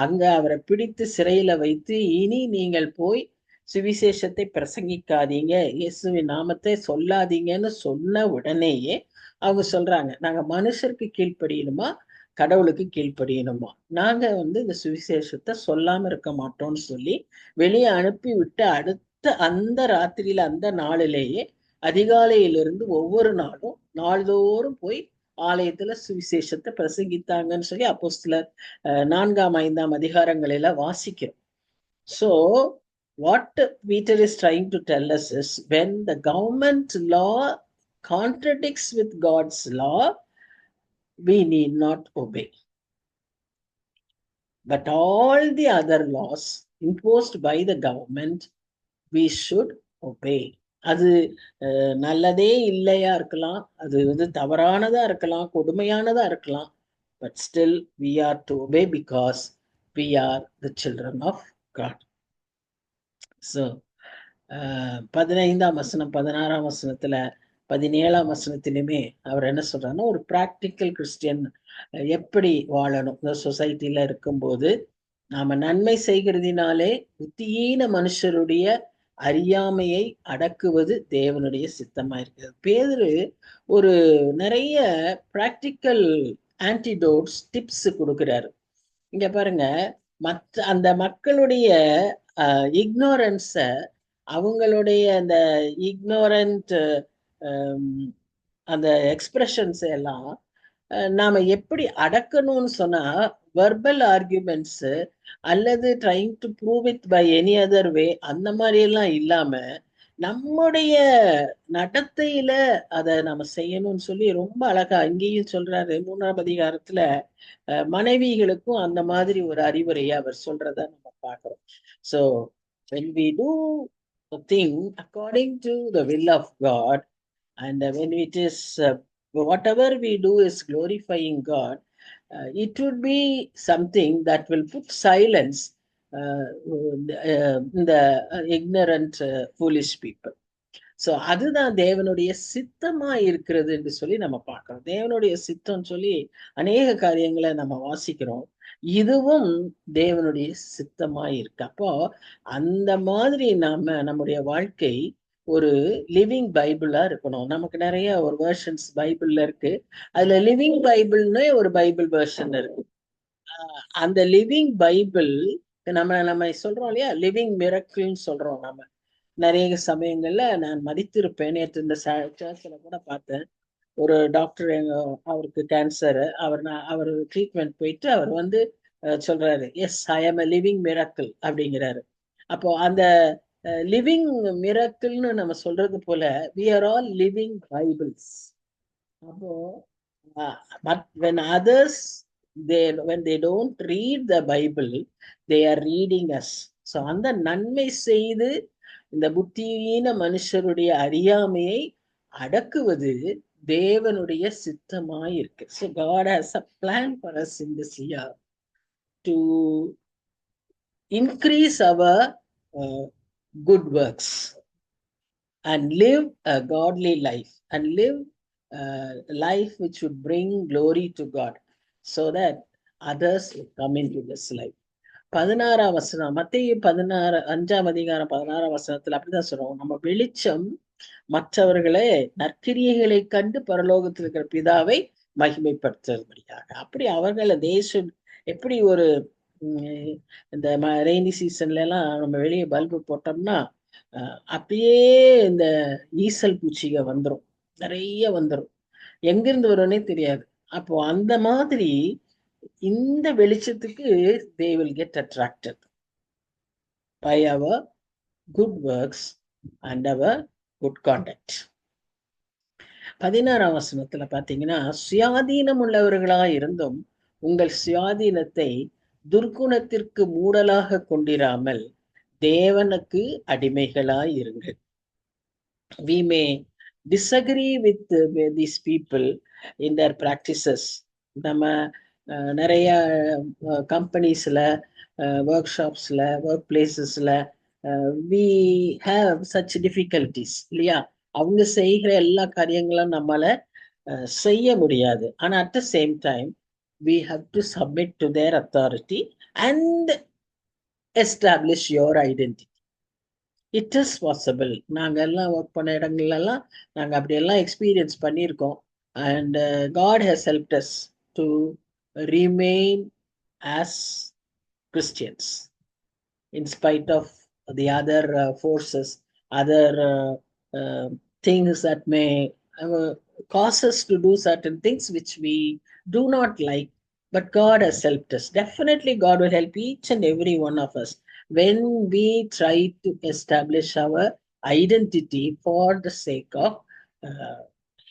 அங்க அவரை பிடித்து சிறையில வைத்து, இனி நீங்கள் போய் சுவிசேஷத்தை பிரசங்கிக்காதீங்க, இயேசுவின் நாமத்தை சொல்லாதீங்கன்னு சொன்ன உடனேயே அவங்க சொல்றாங்க, நாங்க மனுஷருக்கு கீழ்ப்படியணுமா, கடவுளுக்கு கீழ்ப்படியணுமா? நாங்க வந்து இந்த சுவிசேஷத்தை சொல்லாம இருக்க மாட்டோம்னு சொல்லி வெளியே அனுப்பி விட்டு அடுத்த அந்த ராத்திரியில அந்த நாளிலேயே அதிகாலையிலிருந்து ஒவ்வொரு நாளும் நாள்தோறும் போய் ஆலயத்துல சுவிசேஷத்தை பிரசங்கித்தாங்கன்னு சொல்லி அப்போஸ்தலர் 4ஆம் 5ஆம் அதிகாரங்களில வாசிக்கிறோம். So what Peter is trying to tell us is, when the government law contradicts with God's law, we need not obey. But all the other laws imposed by the government, we should obey. அது நல்லதே இல்லையா இருக்கலாம், அது வந்து தவறானதா இருக்கலாம், கொடுமையானதா இருக்கலாம், but still we are to obey because we are the children of God. So 15ஆம் வசனம், 16ஆம் வசனத்துல, 17ஆம் வசனத்திலுமே அவர் என்ன சொல்றாருன்னா, ஒரு பிராக்டிக்கல் கிறிஸ்டியன் எப்படி வாழணும் இந்த சொசைட்டில இருக்கும்போது. நாம நன்மை செய்கிறதினாலே புத்தியீன மனுஷருடைய அறியாமையை அடக்குவது தேவனுடைய சித்தமா இருக்கிறது. பேதுரு ஒரு நிறைய பிராக்டிக்கல் ஆன்டிடோட்ஸ், டிப்ஸ் கொடுக்கிறாரு. இங்க பாருங்க, அந்த மக்களுடைய இக்னோரன்ஸ, அவங்களுடைய அந்த இக்னோரண்ட் அந்த எக்ஸ்பிரஷன்ஸ் எல்லாம் நாம எப்படி அடக்கணும்னு சொன்னா, வெர்பல் ஆர்குமெண்ட்ஸ் அல்லது trying to prove it by any other way அந்த மாதிரி எல்லாம் இல்லாம, நம்முடைய நடத்தையில அத நம்ம செய்யணும்னு சொல்லி ரொம்ப அழகா இங்கேயும் சொல்றாரு. 3ஆம் அதிகாரத்துல மனைவிகளுக்கும் அந்த மாதிரி ஒரு அறிவுரையை அவர் சொல்றத நம்ம பார்க்கிறோம். So when we do the thing according to the will of God, and when it is whatever we do is glorifying God, it would be something that will put silence in the ignorant foolish people. So அதுதான் தேவனுடைய சித்தமா இருக்கிறது என்று சொல்லி நம்ம பார்க்கிறோம். தேவனுடைய சித்தம் சொல்லி அநேக காரியங்களை நம்ம வாசிக்கிறோம். இதுவும் தேவனுடைய சித்தமா இருக்கு. அப்போ அந்த மாதிரி நாம நம்முடைய வாழ்க்கை ஒரு லிவிங் பைபிளா இருக்கணும். நமக்கு நிறைய ஒரு வெர்ஷன்ஸ் பைபிள்ல இருக்கு. அதுல லிவிங் பைபிள்னு ஒரு பைபிள் வெர்ஷன் இருக்கு. அந்த லிவிங் பைபிள் நம்ம சொல்றோம் இல்லையா, லிவிங் மிரக்கிள்னு சொல்றோம் நம்ம. நிறைய சமயங்கள்ல நான் மதித்திருப்பேன். நேற்று இந்த சர்ச்ல கூட பார்த்தேன். ஒரு டாக்டர் அவருக்கு கேன்சர், அவர் ட்ரீட்மெண்ட் போயிட்டு அவர் வந்து சொல்றாரு, எஸ் ஐ ஆம் a லிவிங் மிராக்கிள் அப்படிங்கிறாரு. அப்போ அந்த லிவிங் மிராக்கிள்னு நம்ம சொல்றது போல we are all living bibles. அப்போ but when others when they don't read the Bible, they are reading us. So அந்த நன்மை செய்து இந்த புத்தியீன மனுஷருடைய அறியாமையை அடக்குவது தேவனுடைய சித்தமாய் இருக்கு. So God has a plan for us in this year to increase our good works and live a godly life and live life which would bring glory to God, so that others will come into this life. 16ஆம் வசனம், மத்தேயு 5ஆம் அதிகாரம் 16ஆம் வசனத்துல அப்படிதான் சொல்றோம். நம்ம வெளிச்சம் மற்றவர்களே நற்கிரியைகளை கண்டு பரலோகத்தில் இருக்கிற பிதாவை மகிமைப்படுத்தும்படியாக. அப்படி அவர்களை தேசம் எப்படி ஒரு இந்த ரெய்னி சீசன்ல எல்லாம் நம்ம வெளியே பல்பு போட்டோம்னா அப்படியே இந்த ஈசல் பூச்சிக வந்துடும், நிறைய வந்துடும், எங்கிருந்து வரும்னே தெரியாது. அப்போ அந்த மாதிரி இந்த வெளிச்சத்துக்கு they will get attracted by our good works and our good conduct. 16ஆம் வசனத்துல பாத்தீங்கன்னா, சுயாதீனம் உள்ளவர்களா இருந்தும் உங்கள் சுயாதீனத்தை துர்க்குணத்திற்கு மூடலாக கொண்டிராமல் தேவனுக்கு அடிமைகளாய் இருங்கள். We may disagree with these people in their practices. நம்ம நிறைய கம்பெனிஸ்ல, ஒர்க் ஷாப்ஸ்ல, ஒர்க் பிளேசஸ்ல we have such difficulties இல்லையா? அவங்க செய்கிற எல்லா காரியங்களும் நம்மள செய்ய முடியாது. ஆனா at the same time we have to submit to their authority and establish your identity. It is possible. நாங்க எல்லாம் ஒர்க் பண்ண இடங்கள்ல எல்லாம் நாங்க அப்படி எல்லாம் எக்ஸ்பீரியன்ஸ் பண்ணியிருக்கோம். And God has helped us to remain as Christians in spite of the other forces, other things that may cause us to do certain things which we do not like. But God has helped us. Definitely God will help each and every one of us when we try to establish our identity for the sake of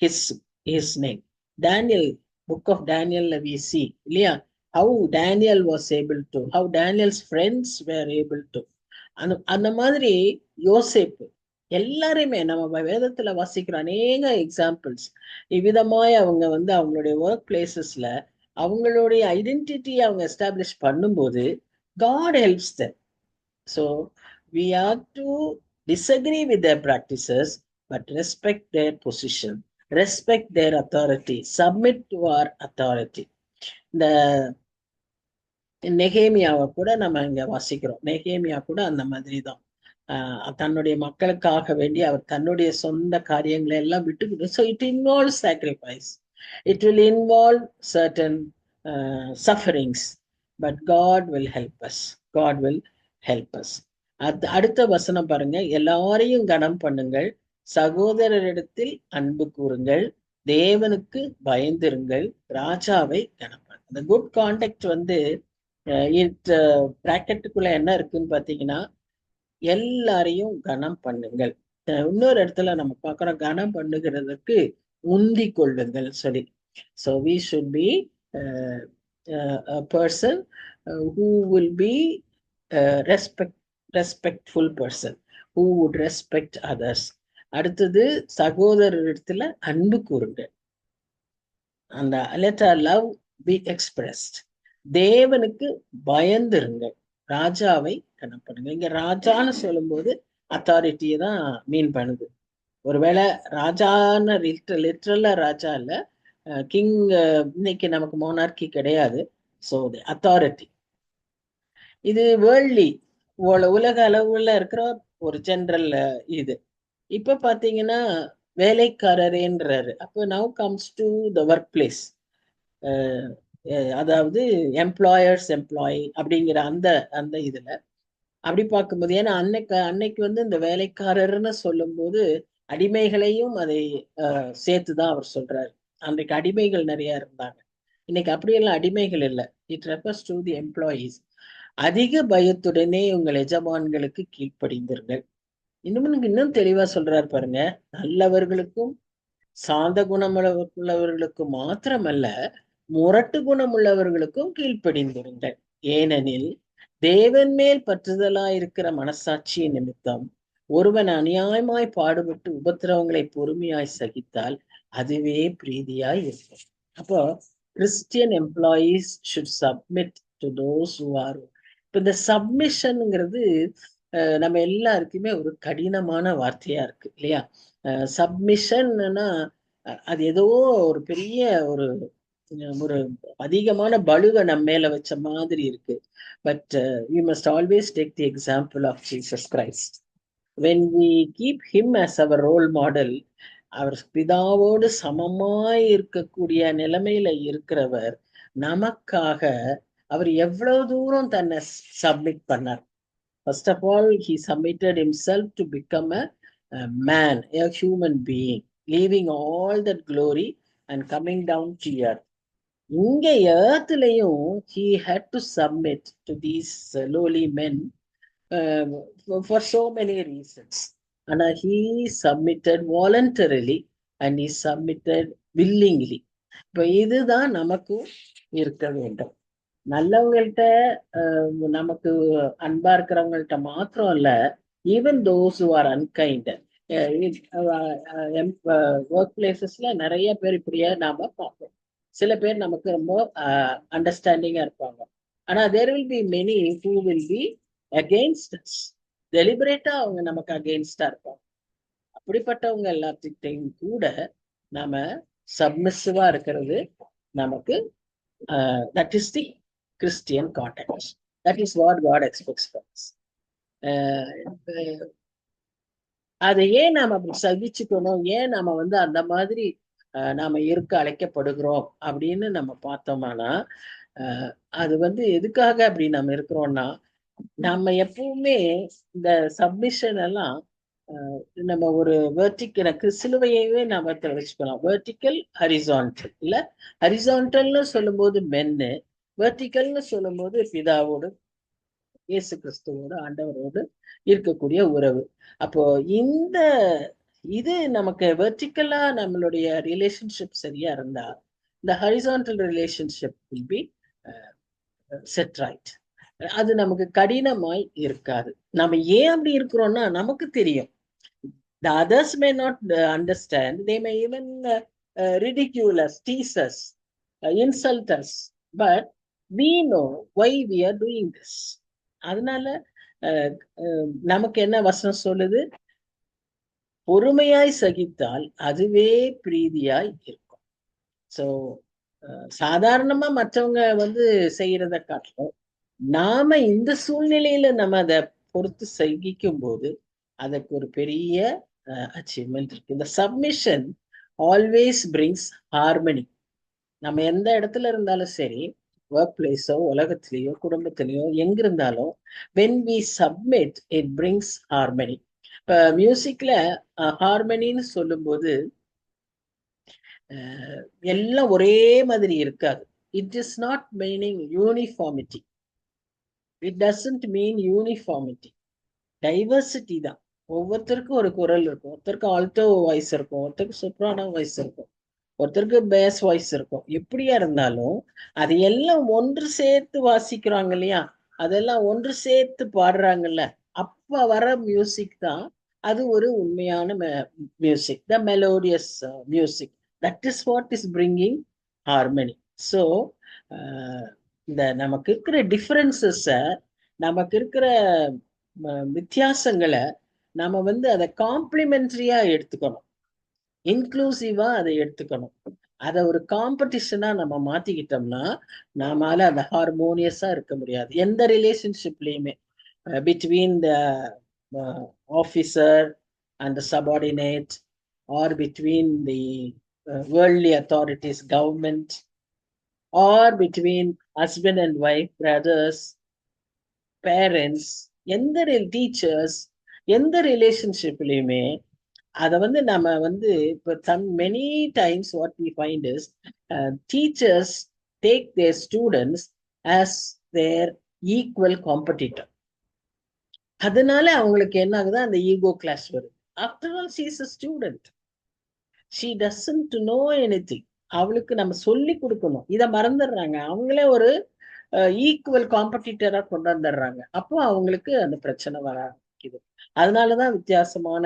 his name. Daniel, book of Daniel, we see how Daniel was able to, how Daniel's friends were able to. அந்த மாதிரி யோசேப்பு எல்லாரையுமே நம்ம வேதத்துல வாசிக்கிற அநேக examples இவ்விதமாய் அவங்க வந்து அவங்களுடைய ஒர்க் பிளேசஸ்ல அவங்களுடைய ஐடென்டிட்டி அவங்க எஸ்டாப்ளிஷ் பண்ணும்போது God helps them. So we are to disagree with their practices but respect their position, respect their authority, submit to our authority. இந்த நெகேமியாவை கூட நம்ம இங்க வாசிக்கிறோம். நெகேமியா கூட அந்த மாதிரி தான். தன்னுடைய மக்களுக்காக வேண்டி அவர் தன்னுடைய சொந்த காரியங்களை எல்லாம் விட்டு. So it involves sacrifice, it will involve certain sufferings, but God will help us. God will help us. அடுத்த வசனம் பாருங்க, எல்லாரையும் கனம் பண்ணுங்கள், சகோதரரிடத்தில் அன்பு கூறுங்கள், தேவனுக்கு பயந்திருங்கள், ராஜாவை கனப்படுங்க. இந்த குட் கான்டெக்ட் வந்து பிராக்கெட்டுக்குள்ள என்ன இருக்குன்னு பாத்தீங்கன்னா, எல்லாரையும் கனம் பண்ணுங்கள். இன்னொரு இடத்துல நம்ம பார்க்கிறோம், கனம் பண்ணுகிறதுக்கு முந்தி கொள்ளுங்கள் சொல்லி. So we should be a person who will be a respectful person, who would respect others. அடுத்தது சகோதரரிடத்துல அன்பு கூறுங்க. அந்த let our love be expressed. தேவனுக்கு பயந்துருங்க, ராஜாவை கனப்படுங்க. இங்க ராஜான்னு சொல்லும்போது அத்தாரிட்டியை தான் மீன் பண்ணுது. ஒருவேளை ராஜான்னு லிட்ரலா ராஜா இல்ல, கிங். இன்னைக்கு நமக்கு மோனார்கி கிடையாது. ஸோ அத்தாரிட்டி இது வேர்ல்ட்லி, உலக அளவுல இருக்கிற ஒரு ஜெனரல் இது. இப்ப பாத்தீங்கன்னா வேலைக்காரரேன்றாரு. அப்போ now comes to the work place. அதாவது எம்ப்ளாயர்ஸ் எம்ப்ளாயி அப்படிங்கிற அந்த அந்த இதுல அப்படி பார்க்கும்போது, ஏன்னா அன்னைக்கு வந்து இந்த வேலைக்காரர்னு சொல்லும்போது அடிமைகளையும் அதை சேர்த்துதான் அவர் சொல்றாரு. அன்றைக்கு அடிமைகள் நிறைய இருந்தாங்க. இன்னைக்கு அப்படியெல்லாம் அடிமைகள் இல்லை. It refers to the employees. அதிக பயத்துடனே உங்கள் எஜமான்களுக்கு கீழ்ப்படிந்தீர்கள். இன்னும் தெளிவா சொல்றாரு பாருங்க. நல்லவர்களுக்கும் சாந்த குணமுள்ளவர்களுக்கும் மாத்திரமல்ல, முரட்டு குணம் உள்ளவர்களுக்கும் கீழ்ப்படிந்திருங்கள். ஏனெனில் தேவன் மேல் பற்றுதலாயிருக்கிற மனசாட்சியின் நிமித்தம் ஒருவன் அநியாயமாய் பாடுபட்டு உபத்திரவங்களை பொறுமையாய் சகித்தால் அதுவே பிரீதியாய் இருக்கும். அப்போ Christian employees should submit to those who R. இப்போ இந்த சப்மிஷன்ங்கிறது நம்ம எல்லாருக்குமே ஒரு கடினமான வார்த்தையா இருக்கு இல்லையா? சப்மிஷன்னா அது ஏதோ ஒரு பெரிய ஒரு ஒரு அதிகமான பலுவை நம்ம மேல வச்ச மாதிரி இருக்கு. But we must always take the example of Jesus Christ. When we keep him as our role model, அவர் பிதாவோடு சமமாய் இருக்கக்கூடிய நிலைமையில இருக்கிறவர், நமக்காக அவர் எவ்வளவு தூரம் தன்னை சப்மிட் பண்ணார். First of all, he submitted himself to become a man, a human being, leaving all that glory and coming down to earth. இங்க ஏர்த்லயும் he had to submit to these lowly men for so many reasons. ஆனா he submitted voluntarily and he submitted willingly. இப்ப இதுதான் நமக்கும் இருக்க வேண்டும். நல்லவங்கள்ட்ட நமக்கு அன்பா இருக்கிறவங்கள்ட்ட மாத்திரம் இல்ல, even those who are unkind. Work பிளேசஸ்ல நிறைய பேர் இப்படியே நாம பார்ப்போம். சில பேர் நமக்கு ரொம்ப அண்டர்ஸ்டாண்டிங்கா இருப்பாங்க. ஆனா there will be many who will be against us. டெலிபரேட்டா அவங்க நமக்கு அகெயின்ஸ்டா இருப்பாங்க. அப்படிப்பட்டவங்க எல்லாத்துக்கிட்டையும் கூட நாம சப்மிசிவா இருக்கிறது நமக்கு that is the Christian context. That is what God expects from us. அதை ஏன் நாம அப்படி சகிச்சுக்கணும், ஏன் நாம வந்து அந்த மாதிரி நாம இருக்க அழைக்கப்படுகிறோம் அப்படின்னு நம்ம பார்த்தோம்னா, அது வந்து எதுக்காக அப்படி நம்ம இருக்கிறோம்னா, நம்ம எப்பவுமே இந்த சப்மிஷன் எல்லாம் நம்ம ஒரு வெர்டிக்கல் சிலுவையவே நாம வச்சுக்கலாம். வெர்டிக்கல் ஹரிசான்டல் இல்ல, ஹரிசான்டல்னு சொல்லும்போது மென்னு, வெர்டிக்கல்னு சொல்லும்போது பிதாவோடு இயேசு கிறிஸ்துவோடு ஆண்டவரோடு இருக்கக்கூடிய உறவு. அப்போ இது நமக்கு வெர்டிக்கலா நம்மளுடைய ரிலேஷன்ஷிப் சரியா இருந்தா இந்த horizontal relationship will be set right. அது நமக்கு கடினமாய் இருக்காது. நம்ம ஏன் அப்படி இருக்கிறோம்னா நமக்கு தெரியும். The others may not understand. They may even ridicule us, tease us, insult us. But we know why we are doing this. அதனால நமக்கு என்ன வசனம் சொல்லுது? பொறுமையாய் சகித்தால் அதுவே பிரீதியாய் இருக்கும். ஸோ சாதாரணமா மற்றவங்க வந்து செய்யறத காட்டிலும் நாம இந்த சூழ்நிலையில நம்ம அதை பொறுத்து சகிக்கும் போது அதுக்கு ஒரு பெரிய அச்சீவ்மெண்ட் இருக்கு. இந்த சப்மிஷன் ஆல்வேஸ் பிரிங்ஸ் ஹார்மனி. நம்ம எந்த இடத்துல இருந்தாலும் சரி, ஒர்க் பிளேஸோ உலகத்திலேயோ குடும்பத்திலேயோ எங்க இருந்தாலும், when we submit it brings harmony. இப்ப மியூசிக்ல ஹார்மனின்னு சொல்லும்போது எல்லாம் ஒரே மாதிரி இருக்காது. It is not meaning uniformity. It doesn't mean uniformity. Diversity தான். ஒவ்வொருத்தருக்கும் ஒரு குரல் இருக்கும். ஒருத்தருக்கு ஆல்டோ வாய்ஸ் இருக்கும், ஒருத்தருக்கு soprano வாய்ஸ் இருக்கும், ஒருத்தருக்கு பேஸ் வாய்ஸ் இருக்கும். எப்படியா இருந்தாலும் அது எல்லாம் ஒன்று சேர்த்து வாசிக்கிறாங்க இல்லையா, அதெல்லாம் ஒன்று சேர்த்து பாடுறாங்கல்ல, அப்ப வர மியூசிக் தான் அது ஒரு உண்மையான music. The melodious music, that is what is bringing harmony. So இந்த நமக்கு இருக்கிற டிஃபரன்சஸ, நமக்கு இருக்கிற வித்தியாசங்களை நம்ம வந்து அதை காம்ப்ளிமெண்ட்ரியா எடுத்துக்கணும், இன்க்ளூசிவா அதை எடுத்துக்கணும். அதை ஒரு காம்படிஷனா நம்ம மாத்திக்கிட்டோம்னா நாமால அந்த ஹார்மோனியஸா இருக்க முடியாது எந்த ரிலேஷன்ஷிப்லயுமே. Between the officer and subordinate, or between the worldly authorities, government, or between husband and wife, brothers, parents, எந்த டீச்சர்ஸ், எந்த ரிலேஷன்ஷிப்லயுமே அதை வந்து நம்ம வந்து இப்போ many times what we find is teachers take their students as their equal competitor. அதனால அவங்களுக்கு என்ன ஆகுது, அந்த ஈகோ கிளாஸ் வருது. After all she is a student, she doesn't know anything. அவளுக்கு நம்ம சொல்லி கொடுக்கணும், இதை மறந்துடுறாங்க. அவங்களே ஒரு ஈக்குவல் காம்படிட்டரா கொண்டு வந்துடுறாங்க. அப்போ அவங்களுக்கு அந்த பிரச்சனை வர ஆரம்பிக்குது. அதனாலதான் வித்தியாசமான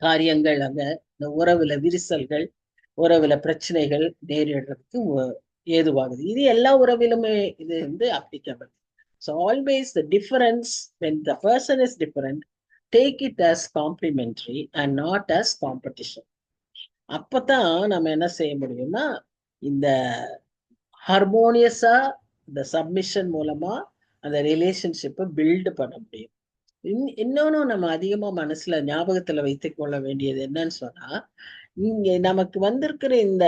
காரியங்கள் அங்க இந்த உறவுல விரிசல்கள், உறவுல பிரச்சனைகள் நேரிடுறதுக்கு ஏதுவாகுது. இது எல்லா உறவிலுமே இது வந்து applicable. So always the difference, when the person is different, take it as complementary and not as competition. அப்பதான் நம்ம என்ன செய்ய முடியும்னா இந்த ஹார்மோனியஸா இந்த சப்மிஷன் மூலமா அந்த ரிலேஷன்ஷிப்பை பில்டு பண்ண முடியும். இன்னொன்னு நம்ம அதிகமா மனசுல ஞாபகத்துல வைத்துக் கொள்ள வேண்டியது என்னன்னு சொன்னா, இங்க நமக்கு வந்திருக்கிற இந்த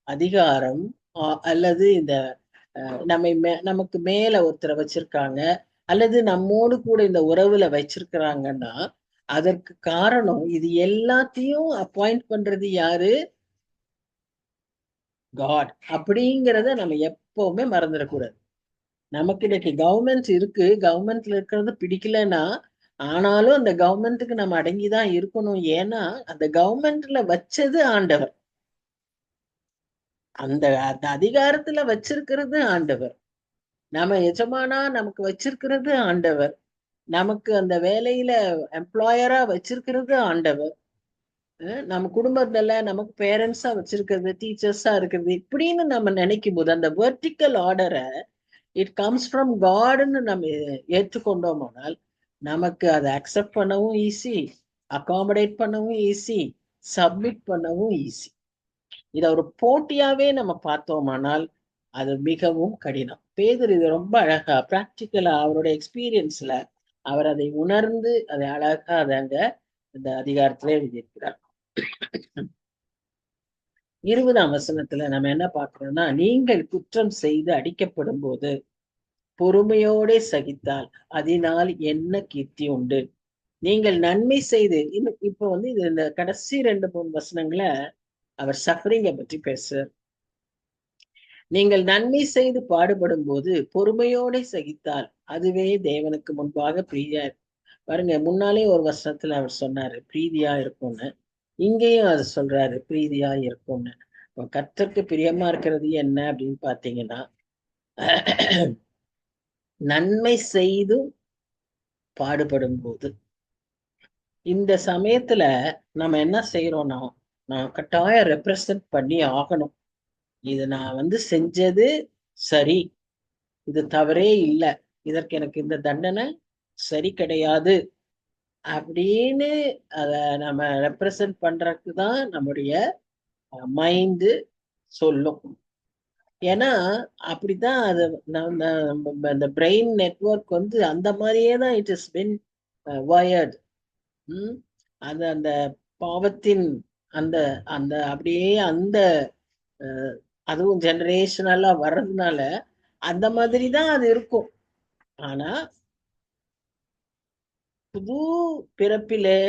அதிகாரம் அல்லது இந்த நமக்கு மேல ஒருத்தரை வச்சிருக்காங்க, அல்லது நம்மோடு கூட இந்த உறவுல வச்சிருக்கிறாங்கன்னா அதற்கு காரணம் இது எல்லாத்தையும் அப்பாயிண்ட் பண்றது யாரு? காட். அப்படிங்கிறத நம்ம எப்பவுமே மறந்துடக்கூடாது. நமக்கு இன்னைக்கு கவர்மெண்ட் இருக்கு, கவர்மெண்ட்ல இருக்கிறது பிடிக்கலன்னா ஆனாலும் அந்த கவர்மெண்ட்டுக்கு நம்ம அடங்கிதான் இருக்கணும். ஏன்னா அந்த கவர்மெண்ட்ல வச்சது ஆண்டவர், அந்த அந்த அதிகாரத்துல வச்சிருக்கிறது ஆண்டவர், நம்ம எஜமானா நமக்கு வச்சிருக்கிறது ஆண்டவர், நமக்கு அந்த வேலையில எம்ப்ளாயரா வச்சிருக்கிறது ஆண்டவர், நம்ம குடும்பத்துல நமக்கு பேரண்ட்ஸா வச்சிருக்கிறது, டீச்சர்ஸா இருக்கிறது, இப்படின்னு நம்ம நினைக்கும் போது அந்த வெர்டிக்கல் ஆர்டரை இட் கம்ஸ் ஃப்ரம் காட்னு நம்ம ஏற்றுக்கொண்டோமானால் நமக்கு அதை அக்செப்ட் பண்ணவும் ஈஸி, அகாமடேட் பண்ணவும் ஈஸி, சப்மிட் பண்ணவும் ஈஸி. இதை ஒரு போட்டியாவே நம்ம பார்த்தோமானால் அது மிகவும் கடினம். பேதர் இது ரொம்ப அழகா பிராக்டிக்கலா அவருடைய எக்ஸ்பீரியன்ஸ்ல அவர் அதை உணர்ந்து அதை அழகா அதை அங்க இந்த அதிகாரத்திலே எழுதியிருக்கிறார். 20ஆம் வசனத்துல நம்ம என்ன பார்க்கிறோம்னா, நீங்கள் குற்றம் செய்து அடிக்கப்படும் போது பொறுமையோட சகித்தால் அதனால் என்ன கீர்த்தி உண்டு. நீங்கள் நன்மை செய்து, இப்ப வந்து இது இந்த கடைசி 2-3 வசனங்களை அவர் சஃபரிங்க பற்றி பேசுறார். நீங்கள் நன்மை செய்து பாடுபடும் போது பொறுமையோட சகித்தால் அதுவே தேவனுக்கு முன்பாக பிரீதியா. பாருங்க, முன்னாலே ஒரு வசனத்துல அவர் சொன்னாரு பிரீதியா இருக்கும்னு, இங்கேயும் அது சொல்றாரு பிரீதியா இருக்கும்னு. கர்த்தருக்கு பிரியமா இருக்கிறது என்ன அப்படின்னு பாத்தீங்கன்னா, நன்மை செய்து பாடுபடும் போது. இந்த சமயத்துல நம்ம என்ன செய்யறோம்னா, நான் கட்டாயம் ரெப்ரசன்ட் பண்ணி ஆகணும். இது நான் வந்து செஞ்சது சரி, இது தவறே இல்லை, இதற்கு எனக்கு இந்த தண்டனை சரி கிடையாது அப்படின்னு அத நம்ம ரெப்ரசன்ட் பண்றதுக்கு தான் நம்முடைய மைண்டு சொல்லும். ஏன்னா அப்படிதான் அது அந்த பிரெயின் நெட்வொர்க் வந்து அந்த மாதிரியே தான் இட் இஸ் பின் வயர்டு. அது அந்த பாவத்தின் அந்த அந்த அப்படியே அந்த அதுவும் ஜெனரேஷனலா வர்றதுனால அந்த மாதிரி தான் அது இருக்கும். ஆனா புது பிறப்பிலே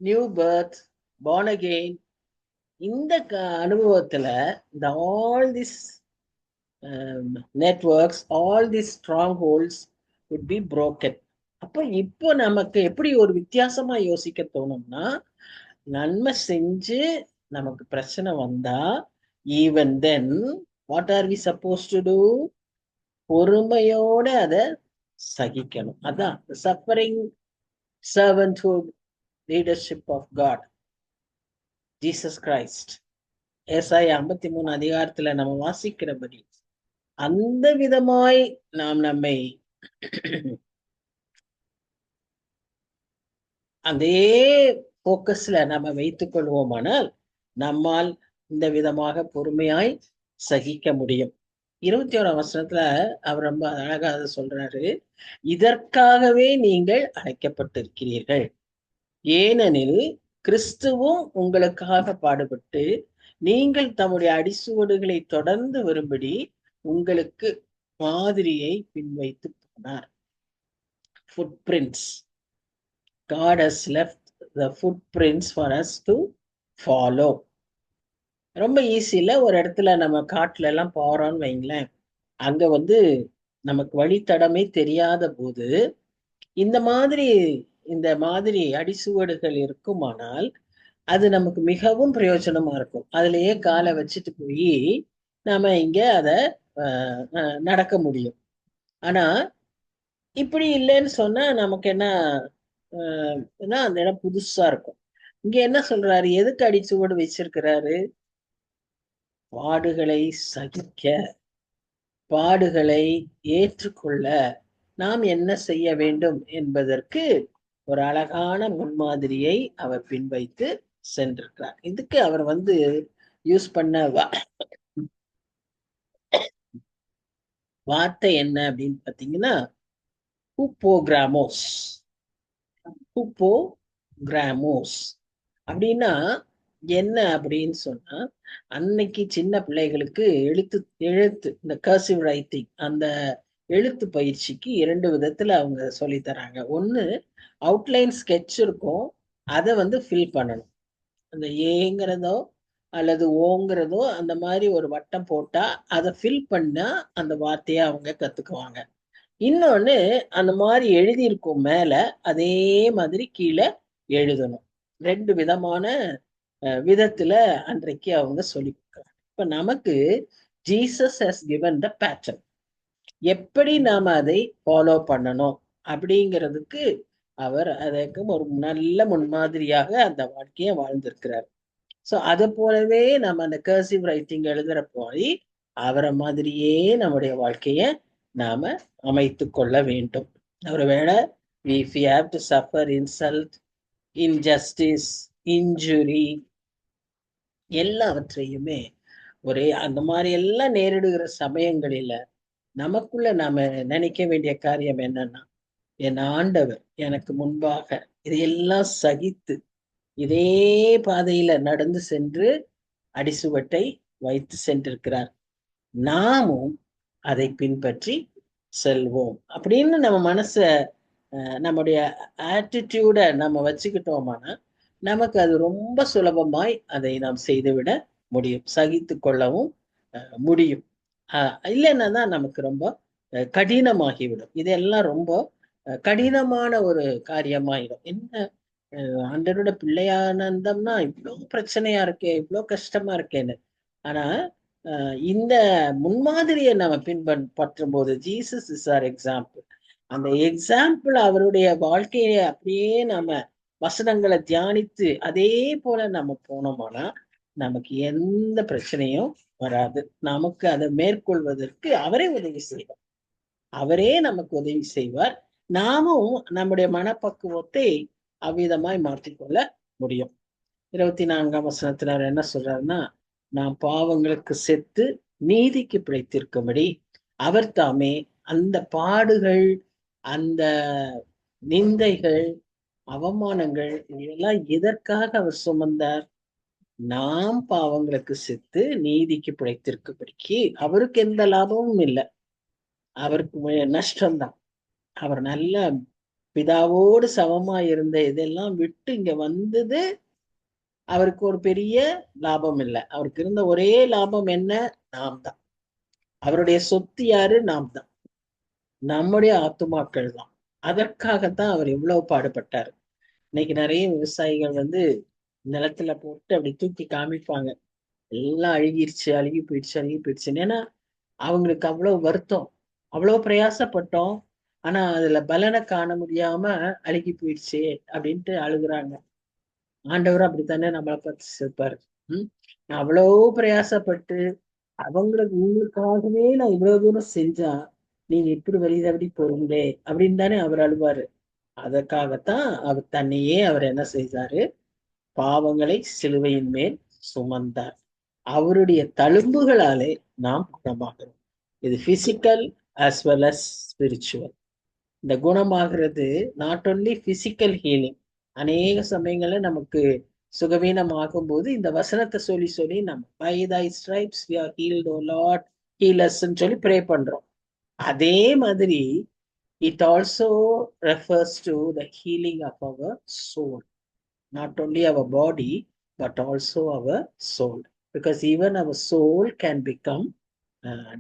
நியூ பர்த், born again, இந்த அனுபவத்துல இந்த all this networks, all this strong holds would be broken. அப்போ இப்போ நமக்கு எப்படி ஒரு வித்தியாசமா யோசிக்க தோணும்னா, நன்மை செஞ்சு நமக்கு பிரச்சனை வந்தா, even then what are we supposed to do? பொறுமையோட அதை சகிக்கணும். அதான் suffering servanthood leadership of God, Jesus Christ. ஏசாயா 53 அதிகாரத்துல நம்ம வாசிக்கிறபடி அந்த விதமாய் நாம் நம்மை அதே போக்கஸ்ல நம்ம வைத்துக் கொள்வோமானால் நம்மால் இந்த விதமாக பொறுமையாய் சகிக்க முடியும். 21ஆம் வசனத்துல அவர் ரொம்ப அழகா அதை சொல்றாரு, இதற்காகவே நீங்கள் அழைக்கப்பட்டிருக்கிறீர்கள், ஏனெனில் கிறிஸ்துவும் உங்களுக்காக பாடுபட்டு நீங்கள் தம்முடைய அடிசுவடுகளை தொடர்ந்து வரும்படி உங்களுக்கு மாதிரியை பின்வைத்து போனார். footprints. God has left the footprints for us to follow. ரொம்ப ஈஸியில ஒரு இடத்துல நம்ம காட்டுல எல்லாம் போறோம்னு வைங்களேன், அங்க நமக்கு வழித்தடமே தெரியாத போது இந்த மாதிரி அடிசுவடுகள் இருக்குமானால் அது நமக்கு மிகவும் பிரயோஜனமா இருக்கும். அதுலயே காலை வச்சுட்டு போய் நாம இங்க அத நடக்க முடியும். ஆனா இப்படி இல்லைன்னு சொன்னா நமக்கு என்ன அந்த இடம் புதுசா இருக்கும். இங்க என்ன சொல்றாரு? எதுக்கு அடிச்சுவடு வச்சிருக்கிறாரு? பாடுகளை சகிக்க, பாடுகளை ஏற்றுக்கொள்ள நாம் என்ன செய்ய வேண்டும் என்பதற்கு ஒரு அழகான முன்மாதிரியை அவர் பின்வைத்து சென்றிருக்கிறார். இதுக்கு அவர் யூஸ் பண்ண வார்த்தை என்ன அப்படின்னு பாத்தீங்கன்னா, ஹூப்போகிராமோஸ். ஹூப்போகிராமோஸ் அப்படின்னா என்ன அப்படின்னு சொன்னா, அன்னைக்கு சின்ன பிள்ளைகளுக்கு எழுத்து இந்த கர்சிவ் ரைட்டிங், அந்த எழுத்து பயிற்சிக்கு 2 விதத்துல அவங்க சொல்லி தராங்க. ஒண்ணு அவுட்லைன் ஸ்கெட்ச் இருக்கும், அதை ஃபில் பண்ணணும். அந்த ஏங்கிறதோ அல்லது ஓங்கிறதோ அந்த மாதிரி ஒரு வட்டம் போட்டா அதை ஃபில் பண்ணா அந்த வார்த்தையை அவங்க கத்துக்குவாங்க. இன்னொன்னு அந்த மாதிரி எழுதியிருக்கும் மேல அதே மாதிரி கீழே எழுதணும். 2 விதமான விதத்துல அன்றைக்கு அவங்க சொல்லி கொடுக்குறாங்க. இப்ப நமக்கு Jesus has given the pattern, எப்படி நாம அதை ஃபாலோ பண்ணணும் அப்படிங்கிறதுக்கு அவர் அதற்கு ஒரு நல்ல முன்மாதிரியாக அந்த வாழ்க்கையை வாழ்ந்திருக்கிறார். ஸோ அதை போலவே நம்ம அந்த கர்சிவ் ரைட்டிங் எழுதுற போய் அவரை மாதிரியே நம்முடைய வாழ்க்கைய நாம அமைத்து கொள்ள வேண்டும். ஒருவேளை if we have to suffer insult, injustice, injury, எல்லாவற்றையுமே ஒரே அந்த மாதிரி எல்லாம் நேரிடுகிற சமயங்களில நமக்குள்ள நாம நினைக்க வேண்டிய காரியம் என்னன்னா, என் ஆண்டவர் எனக்கு முன்பாக இதையெல்லாம் சகித்து இதே பாதையில நடந்து சென்று அடிசுவட்டை வைத்து சென்றிருக்கிறார், நாமும் அதை பின்பற்றி செல்வோம் அப்படின்னு நம்ம மனச நம்முடைய ஆட்டிடியூட நம்ம வச்சுக்கிட்டோமானா நமக்கு அது ரொம்ப சுலபமாய் அதை நாம் செய்துவிட முடியும், சகித்து கொள்ளவும் முடியும். இல்லைன்னா தான் நமக்கு ரொம்ப கடினமாகிவிடும். இதெல்லாம் ரொம்ப கடினமான ஒரு காரியமாயிடும். என்ன ஆண்டவரோட பிள்ளையானந்தம்னா இவ்வளவு பிரச்சனையா இருக்கே, இவ்வளவு கஷ்டமா இருக்கேன்னு. ஆனா இந்த முன்மாதிரியை நம்ம பின்பற்றும் போது, ஜீசஸ் இஸ் ஆர் எக்ஸாம்பிள். அந்த எக்ஸாம்பிள் அவருடைய வாழ்க்கையை அப்படியே நம்ம வசனங்களை தியானித்து அதே போல நம்ம போனோம்னா நமக்கு எந்த பிரச்சனையும் வராது. நமக்கு அதை மேற்கொள்வதற்கு அவரே உதவி செய்வார், அவரே நமக்கு உதவி செய்வார். நாமும் நம்முடைய மனப்பக்குவத்தை அவ்விதமாய் மாற்றிக்கொள்ள முடியும். 24ஆம் வசனத்துல அவர் என்ன சொல்றாருன்னா, நாம் பாவங்களுக்கு செத்து நீதிக்கு பிழைத்திருக்கும்படி அவர் தாமே அந்த பாடுகள், அந்த நிந்தைகள், அவமானங்கள் இதெல்லாம் எதற்காக அவர் சுமந்தார்? நாம் பாவங்களுக்கு செத்து நீதிக்கு பிழைத்திருக்கும்படிக்கு. அவருக்கு எந்த லாபமும் இல்லை, அவருக்கு நஷ்டம்தான். அவர் நல்ல பிதாவோடு சமமா இருந்த இதெல்லாம் விட்டு இங்க வந்தது அவருக்கு ஒரு பெரிய லாபம் இல்லை. அவருக்கு இருந்த ஒரே லாபம் என்ன? நாம் தான். அவருடைய சொத்து யாரு? நாம் தான். நம்முடைய ஆத்துமாக்கள் தான். அதற்காகத்தான் அவர் எவ்வளவு பாடுபட்டார். இன்னைக்கு நிறைய விவசாயிகள் நிலத்துல போட்டு அப்படி தூக்கி காமிப்பாங்க, எல்லாம் அழுகிருச்சு, அழுகி போயிடுச்சு, அழுகி போயிடுச்சுன்னு. ஏன்னா அவங்களுக்கு அவ்வளவு வருத்தம், அவ்வளவு பிரயாசப்பட்டோம், ஆனா அதுல பலனை காண முடியாம அழுகி போயிடுச்சு அப்படின்ட்டு அழுகுறாங்க. ஆண்டவர் அப்படித்தானே நம்மளை பார்த்து சிரிப்பாரு. நான் அவ்வளவு பிரயாசப்பட்டு உங்களுக்காகவே நான் இவ்வளவு தூரம் செஞ்சா நீங்க இப்படி வழி தவறி போறீங்களே அப்படின்னு தானே அவர் அழுவாரு. அதற்காகத்தான் அவர் தன்னையே அவர் என்ன செய்தாரு? பாவங்களை சிலுவையின் மேல் சுமந்தார். அவருடைய தழும்புகளாலே நாம் குணமாகிறோம். இது physical as well as spiritual. இந்த குணமாகிறது நாட் ஒன்லி பிசிக்கல் ஹீலிங். அநேக சமயங்கள்ல நமக்கு சுகவீனமாகும் போது இந்த வசனத்தை சொல்லி சொல்லி நம்ம by thy stripes we are healed o Lord, heal us ன்னு சொல்லி ப்ரே பண்றோம். அதே மாதிரி it also refers to the healing of our soul, not only our body but also our soul, because even our soul can become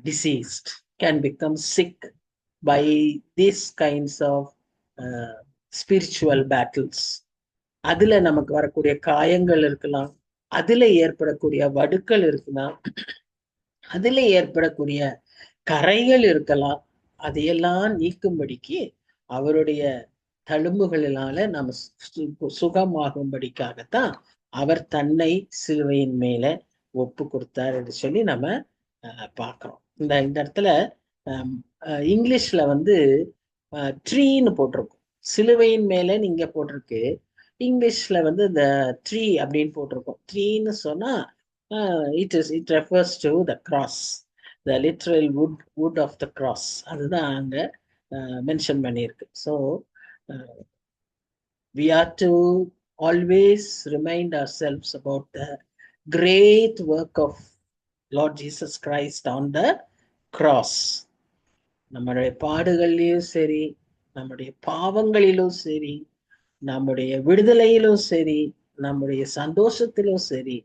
diseased, can become sick by these kinds of uh, spiritual battles. அதுல நமக்கு வரக்கூடிய காயங்கள் இருக்கலாம், அதுல ஏற்படக்கூடிய வடுக்கள் இருக்கலாம், அதுல ஏற்படக்கூடிய கரைகள் இருக்கலாம். அதையெல்லாம் நீக்கும்படிக்கு அவருடைய தழும்புகளினால நம்ம சுகமாகும்படிக்காகத்தான் அவர் தன்னை சிலுவையின் மேல ஒப்பு கொடுத்தார் என்று சொல்லி நம்ம பார்க்கிறோம். இந்த இடத்துல இங்கிலீஷ்ல ட்ரீன்னு போட்டிருக்கும், சிலுவையின் மேல நீங்க போட்டிருக்கு. இங்கிலீஷ்ல இந்த ட்ரீ அப்படின்னு போட்டிருக்கோம். ட்ரீன்னு சொன்னா it refers to the cross, the literal wood of the cross. அதுதான் அங்க மென்ஷன் பண்ணியிருக்கு. So we are to always remind ourselves about the great work of Lord Jesus Christ on the cross. நம்முடைய பாடுகளிலும் சரி, நம்முடைய பாவங்களிலும் சரி, நம்முடைய விடுதலையிலும் சரி, நம்முடைய சந்தோஷத்திலும் சரி,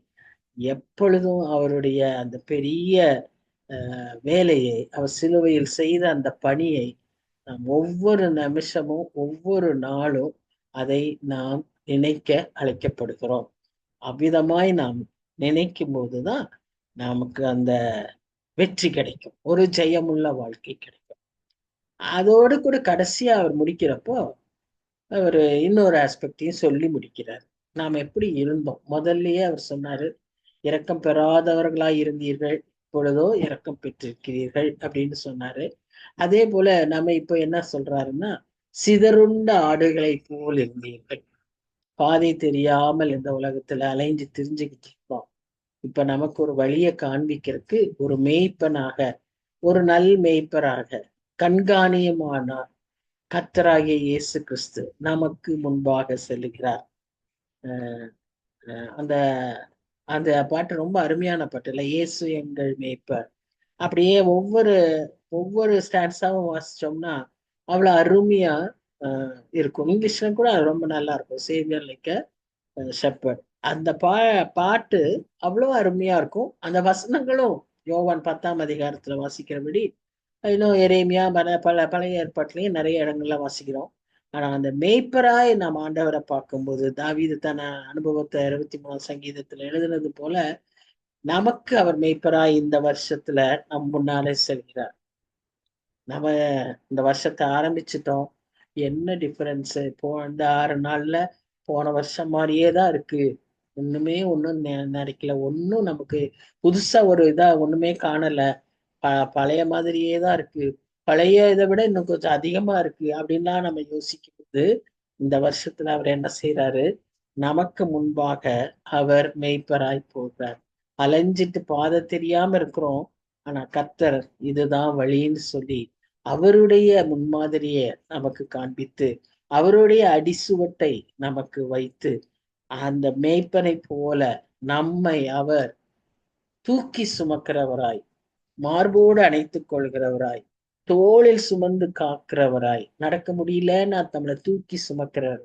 எப்பொழுதும் அவருடைய அந்த பெரிய வேலையை, அவர் சிலுவையில் செய்த அந்த பணியை நாம் ஒவ்வொரு நிமிஷமும் ஒவ்வொரு நாளும் அதை நாம் நினைக்க அழைக்கப்படுகிறோம். அவ்விதமாய் நாம் நினைக்கும் போதுதான் நமக்கு அந்த வெற்றி கிடைக்கும், ஒரு ஜெயமுள்ள வாழ்க்கை கிடைக்கும். அதோடு கூட கடைசியா அவர் முடிக்கிறப்போ அவர் இன்னொரு ஆஸ்பெக்டையும் சொல்லி முடிக்கிறார். நாம் எப்படி இருந்தோம்? முதல்லயே அவர் சொன்னாரு, இரக்கம் பெறாதவர்களாய் இருந்தீர்கள், இப்பொழுதோ இரக்கம் பெற்றிருக்கிறீர்கள் அப்படின்னு சொன்னாரு. அதே போல நம்ம இப்ப என்ன சொல்றாருன்னா, சிதறுண்ட ஆடுகளை போல் இருந்தீர்கள், பாதை தெரியாமல் இந்த உலகத்துல அலைஞ்சு திரிஞ்சுக்கிட்டு இருக்கோம். இப்ப நமக்கு ஒரு வழியை காண்பிக்கிறதுக்கு ஒரு மேய்ப்பனாக, ஒரு நல் மேய்ப்பராக, கண்காணியமான கர்த்தராகிய இயேசு கிறிஸ்து நமக்கு முன்பாக செல்லுகிறார். அந்த அந்த பாட்டு ரொம்ப அருமையான பாட்டு இல்ல, இயேசு எங்கள் மேய்ப்பர். அப்படியே ஒவ்வொரு ஒவ்வொரு ஸ்டான்ஸாவும் வாசிச்சோம்னா அவ்வளவு அருமையா இருக்கும். இங்கிலீஷ்ல கூட ரொம்ப நல்லா இருக்கும், சேவியர் லைக் ஷெப்பர்ட். அந்த பாட்டு அவ்வளவு அருமையா இருக்கும். அந்த வசனங்களும் யோவான் 10ஆம் அதிகாரத்துல வாசிக்கிறபடி, இன்னும் எரேமியா பழைய ஏற்பாட்டிலையும் நிறைய இடங்கள்ல வாசிக்கிறோம். ஆனா அந்த மேய்ப்பராய் நாம் ஆண்டவரை பார்க்கும்போது, தாவீது தன் அனுபவத்தை 23ஆம் சங்கீதத்துல எழுதுனது போல, நமக்கு அவர் மேய்ப்பராய் இந்த வருஷத்துல நம் முன்னாலே செல்கிறார். நம்ம இந்த வருஷத்தை ஆரம்பிச்சிட்டோம், என்ன டிஃபரன்ஸ்? இந்த 6 நாள்ல போன வருஷம் மாதிரியே தான் இருக்கு, ஒண்ணுமே ஒன்றும் நினைக்கல, ஒன்றும் நமக்கு புதுசா ஒரு இதா ஒண்ணுமே காணல, பழைய மாதிரியே தான் இருக்கு, பழைய இதை விட இன்னும் கொஞ்சம் அதிகமா இருக்கு அப்படின்லாம் நம்ம யோசிக்கும் போது, இந்த வருஷத்துல அவர் என்ன செய்யறாரு? நமக்கு முன்பாக அவர் மேய்ப்பராய் போகிறார். அலைஞ்சிட்டு பாதை தெரியாம இருக்கிறோம், ஆனா கர்த்தர் இதுதான் வழின்னு சொல்லி அவருடைய முன்மாதிரிய நமக்கு காண்பித்து, அவருடைய அடிசுவட்டை நமக்கு வைத்து, அந்த மேய்ப்பனை போல நம்மை அவர் தூக்கி சுமக்கிறவராய், மார்போடு அணைத்துக் கொள்கிறவராய், தோளில் சுமந்து காக்கிறவராய், நடக்க முடியலன்னா நம்மளை தூக்கி சுமக்கிறார்.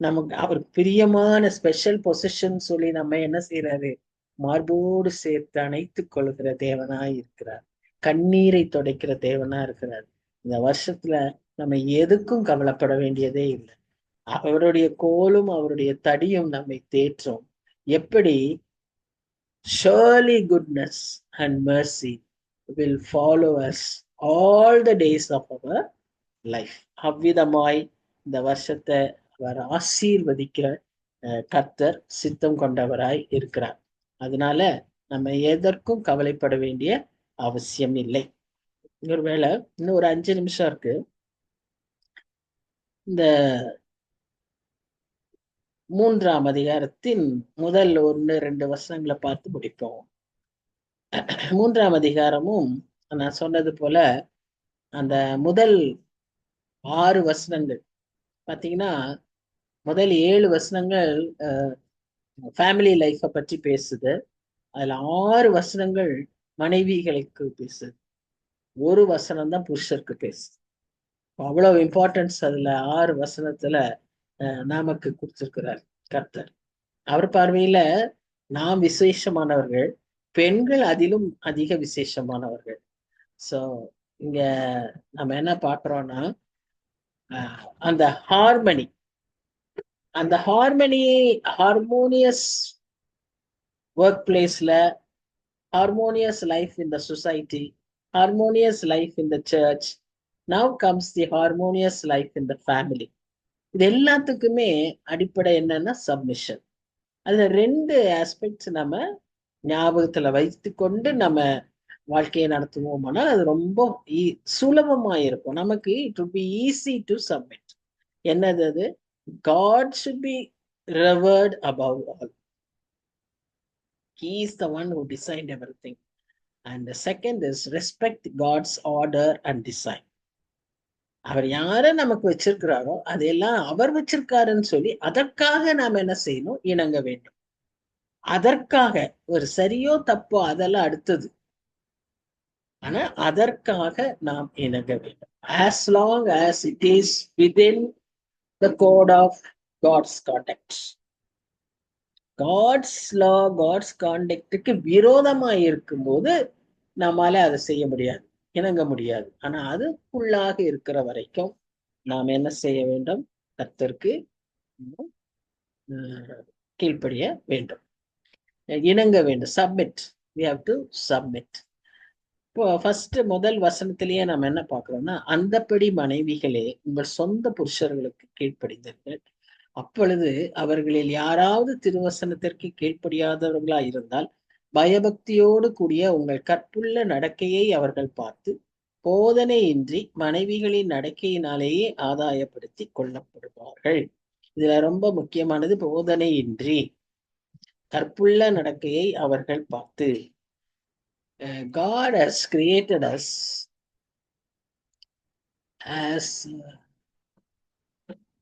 நமக்கு அவர் பிரியமான ஸ்பெஷல் பொசிஷன் சொல்லி நம்ம என்ன செய்யறாரு, மார்போடு சேர்த்து அணைத்துக் கொள்கிற தேவனாய் இருக்கிறார். கண்ணீரை துடைக்கிற தேவனா இருக்கிறார். இந்த வருஷத்துல நம்ம எதுக்கும் கவலைப்பட வேண்டியதே இல்லை. அவருடைய கோலும் அவருடைய தடியும் நம்மை தேற்றும். எப்படி? surely goodness and mercy will follow us all the days of our life. அவ்விதமாய் இந்த வருஷத்தை அவர் ஆசீர்வதிக்கிற கர்த்தர் சித்தம் கொண்டவராய் இருக்கிறார். அதனால நம்ம எதற்கும் கவலைப்பட வேண்டிய அவசியம் இல்லை. ஒருவேளை இன்னும் ஒரு 5 நிமிஷம் இருக்கு. இந்த 3ஆம் அதிகாரத்தின் முதல் 1-2 வசனங்களை பார்த்து முடிப்போம். 3ஆம் அதிகாரமும் நான் சொன்னது போல அந்த முதல் 6 வசனங்கள் பாத்தீங்கன்னா, முதல் 7 வசனங்கள் ஃபேமிலி லைஃப பற்றி பேசுது. அதுல 6 வசனங்கள் மனைவிகளுக்கு பேசுது. ஒரு வசனம் தான் புருஷருக்கு பேசுது. அவ்வளவு இம்பார்ட்டன்ஸ் அதுல 6 வசனத்துல நமக்கு கொடுத்திருக்கிறார் கர்த்தர். அவர் பார்வையில நாம் விசேஷமானவர்கள், பெண்கள் அதிலும் அதிக விசேஷமானவர்கள். சோ இங்க நம்ம என்ன பாக்குறோம்னா, அந்த ஹார்மோனியஸ் ஒர்க் பிளேஸ்ல, harmonious life in the society, harmonious life in the church, now comes the harmonious life in the family. இது எல்லாத்துக்குமே அடிப்படை என்னன்னா சப்மிஷன். அதுல 2 ஆஸ்பெக்ட்ஸ் நம்ம ஞாபகத்துல வைத்து கொண்டு நம்ம வாழ்க்கையை நடத்துவோம்னா அது ரொம்ப சுலபமா இருக்கும் நமக்கு. It would be easy to submit. என்னது அது? God should be revered above all. He is the one who designed everything. And the second is respect God's order and design. அவர் யாரை நமக்கு வச்சிருக்கிறாரோ அதையெல்லாம் அவர் வச்சிருக்காருன்னு சொல்லி அதற்காக நாம் என்ன செய்யணும்? இணங்க வேண்டும். அதற்காக ஒரு சரியோ தப்போ அதெல்லாம் அடுத்தது. ஆனா அதற்காக நாம் இணங்க வேண்டும். as long as it is within the code of God's conduct. God's law, God's conductக்கு விரோதமா இருக்கும்போது நம்மால அதை செய்ய முடியாது, இணங்க முடியாது. ஆனா அதுக்குள்ளாக இருக்கிற வரைக்கும் நாம் என்ன செய்ய வேண்டும்? கர்த்தருக்கு கீழ்ப்படிய வேண்டும், இணங்க வேண்டும். Submit. we have to submit. இப்போ ஃபர்ஸ்ட் முதல் வசனத்திலேயே நம்ம என்ன பார்க்கிறோம்னா, அந்தப்படி மனைவிகளே உங்கள் சொந்த புருஷர்களுக்கு கீழ்ப்படிந்தீர்கள், அப்பொழுது அவர்களில் யாராவது திருவசனத்திற்கு கீழ்ப்படியாதவர்களா இருந்தால் பயபக்தியோடு கூடிய உங்கள் கற்புள்ள நடக்கையை அவர்கள் பார்த்து போதனையின்றி மனைவிகளின் நடக்கையினாலேயே ஆதாயப்படுத்தி கொள்ளப்படுவார்கள். இதுல ரொம்ப முக்கியமானது போதனையின்றி, கற்புள்ள நடக்கையை அவர்கள் பார்த்து. God has created us as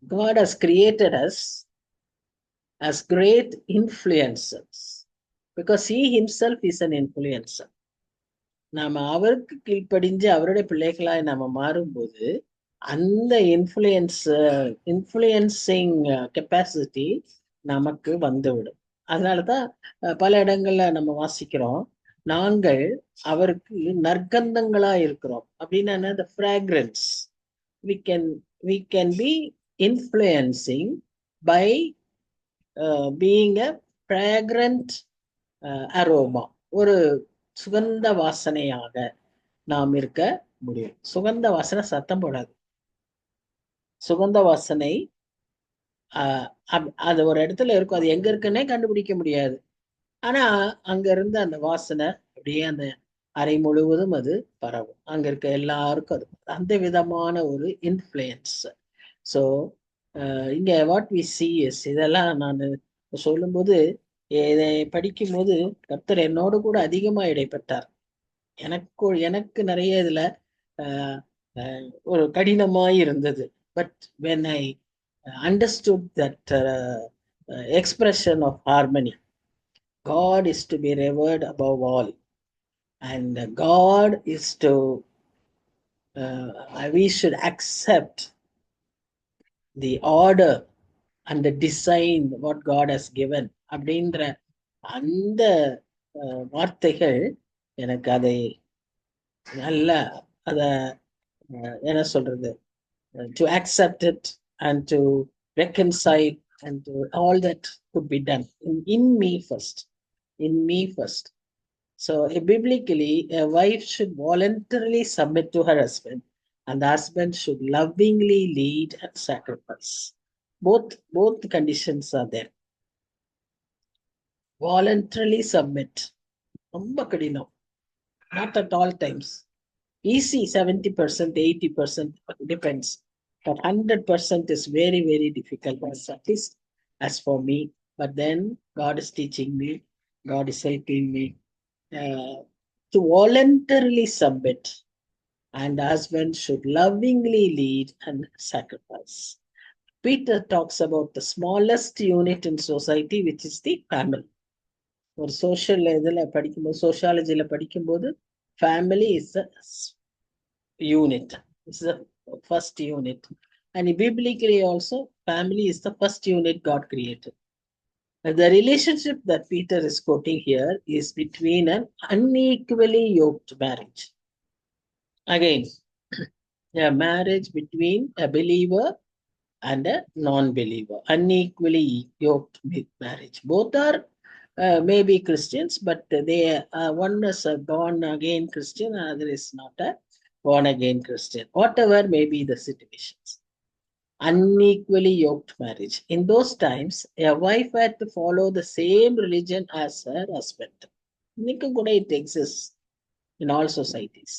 God has created us as great influencers because he himself is an influencer. நாம அவருக்கு கீழ்ப்படிஞ்சு அவருடைய பிள்ளைகளாய் நாம மாறும்போது அந்த இன்ஃப்ளூயன்சிங் கெப்பாசிட்டி நமக்கு வந்துவிடும். அதனாலதான் பல இடங்கள்ல நம்ம வாசிக்கிறோம், நாங்கள் அவருக்கு நற்கந்தங்களா இருக்கிறோம் அப்படின்னா the fragrance. we can be influencing by being a fragrant aroma. ஒரு சுகந்த வாசனையாக நாம் இருக்க முடியும். சுகந்த வாசனை சத்தம் போடாது. சுகந்த வாசனை அது ஒரு இடத்துல இருக்கும், அது எங்க இருக்குன்னே கண்டுபிடிக்க முடியாது. ஆனா அங்க இருந்து அந்த வாசனை அப்படியே அந்த அறை முழுவதும் அது பரவும். அங்க இருக்க எல்லாருக்கும் அது அந்த விதமான ஒரு இன்ஃப்ளூயன்ஸ். ஸோ இங்க வாட் வி சி இஸ், இதெல்லாம் நான் சொல்லும்போது இதை படிக்கும் போது கர்த்தர் என்னோடு கூட அதிகமா இடைப்பட்டார். எனக்கு நிறைய இதுல ஒரு கடினமாய் இருந்தது. But when I understood that expression of harmony, God is to be revered above all, and God is to we should accept the order and the design what God has given அப்படின்ற அந்த வார்த்தைகள் எனக்கு அதை நல்ல அத என்ன சொல்றது, to accept it and to reconcile and to, all that could be done in me first, in me first. So biblically, a wife should voluntarily submit to her husband, and the husband should lovingly lead and sacrifice. Both conditions are there. Voluntarily submit. ரொம்ப கடினம். Not at all times. Easy 70%, 80%, depends. But 100% is very, very difficult, at least as for me. But then God is teaching me, God is helping me to voluntarily submit, and the husband should lovingly lead and sacrifice. Peter talks about the smallest unit in society, which is the family. ஒரு social இதில் படிக்கும்போது, சோஷியாலஜியில் படிக்கும்போது, family is the unit. It's the first unit. And biblically also, family is the first unit God created. The relationship that Peter is quoting here is between an unequally yoked marriage. Again, a marriage between a believer and a non-believer, unequally yoked marriage. Both are maybe Christians, but they one is a born again Christian, other is not a born again Christian. Whatever may be the situations, unequally yoked marriage. In those times, a wife had to follow the same religion as her husband. இன்னைக்கு கூட it exists in all societies.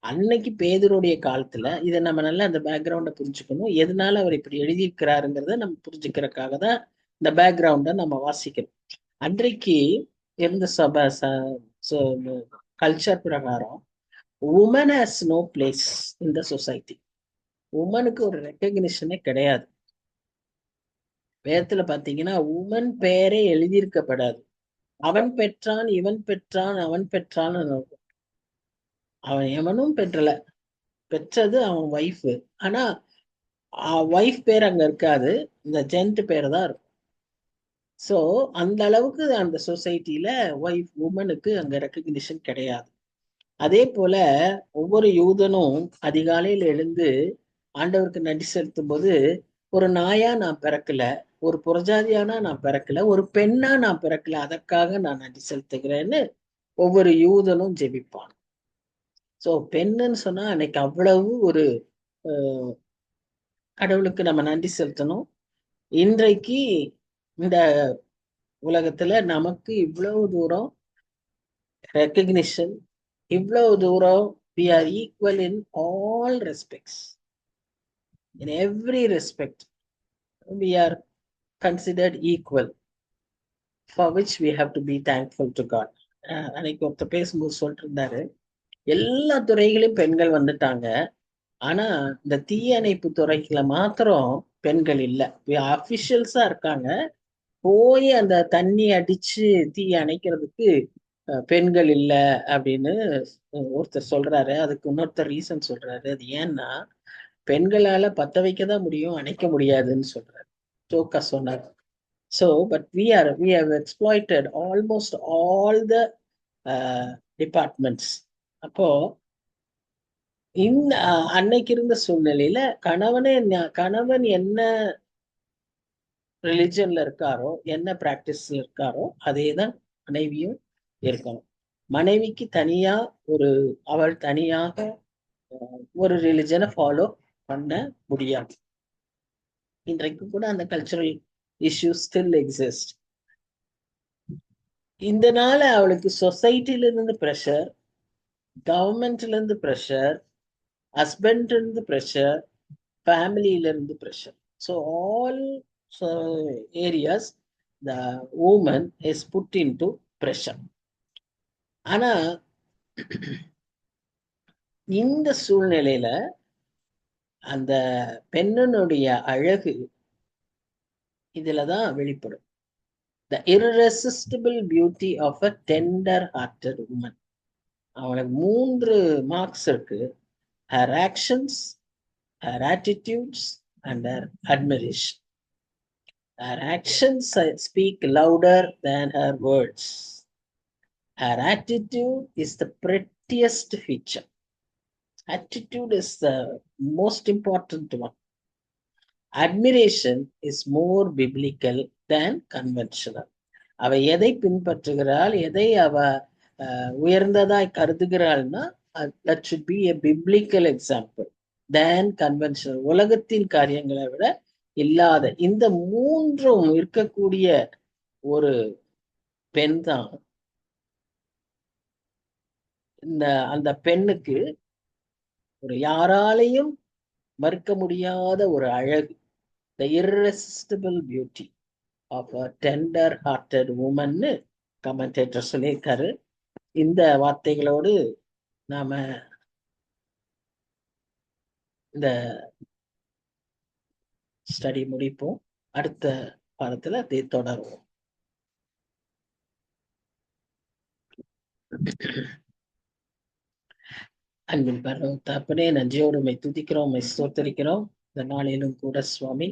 அன்னைக்கு பேதுருடைய காலத்துல இதை நம்ம நல்லா அந்த பேக்ரவுண்டை புரிஞ்சுக்கணும். எதனால அவர் இப்படி எழுதியிருக்கிறாருங்கிறத நம்ம புரிஞ்சுக்கிறதுக்காக தான் இந்த பேக்ரவுண்டை நம்ம வாசிக்கணும். அன்றைக்கு இருந்த கல்ச்சர் பிரகாரம் woman has no place in the society. உமனுக்கு ஒரு ரெக்கக்னிஷனே கிடையாது. வேதத்துல பாத்தீங்கன்னா உமன் பெயரே எழுதியிருக்கப்படாது. அவன் பெற்றான், இவன் பெற்றான், அவன் பெற்றான். அவன் எவனும் பெற்றல, பெற்றது அவன் ஒய்ஃப். ஆனா ஒய்ஃப் பேர் அங்க இருக்காது, இந்த ஜென்ட் பேர் தான் இருக்கும். ஸோ அந்த அளவுக்கு அந்த சொசைட்டில ஒய்ஃப் உமனுக்கு அங்க ரெக்கக்னிஷன் கிடையாது. அதே போல ஒவ்வொரு யூதனும் அதிகாலையில் எழுந்து ஆண்டவருக்கு நன்றி செலுத்தும் போது, ஒரு நாயா நான் பிறக்கல, ஒரு புறஜாதியானா நான் பிறக்கல, ஒரு பெண்ணா நான் பிறக்கல, அதற்காக நான் நன்றி செலுத்துகிறேன்னு ஒவ்வொரு யூதனும் ஜெபிப்பான். ஸோ பெண்ணுன்னு சொன்னா அன்னைக்கு அவ்வளவு ஒரு கடவுளுக்கு நம்ம நன்றி செலுத்தணும். இன்றைக்கு இந்த உலகத்துல நமக்கு இவ்வளவு தூரம் ரெக்கக்னிஷன், இவ்வளவு தூரம் we are equal in all respects. In every respect we are considered equal, for which we have to be thankful to God. அன்னைக்கு ஒருத்தர் பேசும்போது சொல்லிட்டு இருந்தாரு, எல்லா துறைகளையும் பெண்கள் வந்துட்டாங்க, ஆனா இந்த தீயணைப்பு துறைக்குள்ள மாத்திரம் பெண்கள் இல்லை. அபிஷியல்ஸா இருக்காங்க, போய் அந்த தண்ணி அடிச்சு தீ அணைக்கிறதுக்கு பெண்கள் இல்லை அப்படின்னு ஒருத்தர் சொல்றாரு. அதுக்கு இன்னொருத்தர் ரீசன் சொல்றாரு. அது ஏன்னா பெண்களால பத்த வைக்கதான் முடியும், அணைக்க முடியாதுன்னு சொல்றாரு. ஜோக்கா சொன்னார். So, but we have exploited almost all the departments. அப்போ இந்த அன்னைக்கு இருந்த சூழ்நிலையில கணவன் என்ன ரிலிஜன்ல இருக்காரோ, என்ன பிராக்டிஸ்ல இருக்காரோ, அதே தான் மனைவியும் இருக்கணும். மனைவிக்கு தனியா அவள் தனியாக ஒரு ரிலிஜனை ஃபாலோ பண்ண முடியாது. இன்றைக்கு கூட அந்த கல்ச்சரல் இஷ்யூஸ் ஸ்டில் எக்ஸிஸ்ட். இந்த நாள் அவளுக்கு சொசைட்டில இருந்து ப்ரெஷர், கவர்மெண்ட்ல இருந்து ப்ரெஷர், ஹஸ்பண்ட்ல இருந்து ப்ரெஷர், ஃபேமிலியில இருந்து pressure. So all areas the woman is put into pressure. ஆனா இந்த சூழ்நிலையில அந்த பெண்ணுடைய அழகு இதுலதான் வெளிப்படும். The irresistible beauty of a tender hearted woman. அவனுக்கு 3 மார்க்ஸ் இருக்கு. her actions, her attitudes, and her admiration. Her actions speak louder than her words. Her attitude is the prettiest feature. Attitude is the most important one. Admiration is more biblical than conventional. அவ எதை பின்பற்றுகிறாள், எதை அவ உயர்ந்ததாய் கருதுகிறாள்னா, that should be a biblical example than conventional. உலகத்தின் காரியங்களை விட இல்லாத இந்த மூன்றும் இருக்கக்கூடிய ஒரு பெண் தான் அந்த பெண்ணுக்கு ஒரு யாராலையும் மறுக்க முடியாத ஒரு அழகு, the irresistible beauty of a tender hearted woman commentator சொல்லியிருக்காரு. இந்த வார்த்தைகளோடு நாம இந்த ஸ்டடி முடிப்போம். அடுத்த பாடத்துல அதை தொடருவோம். அன்பின் பரலோக தகப்பனே, நன்றியோடு உம்மை துதிக்கிறோம், உம்மை ஸ்தோத்திரிக்கிறோம். இந்த நாளிலும் கூட சுவாமி,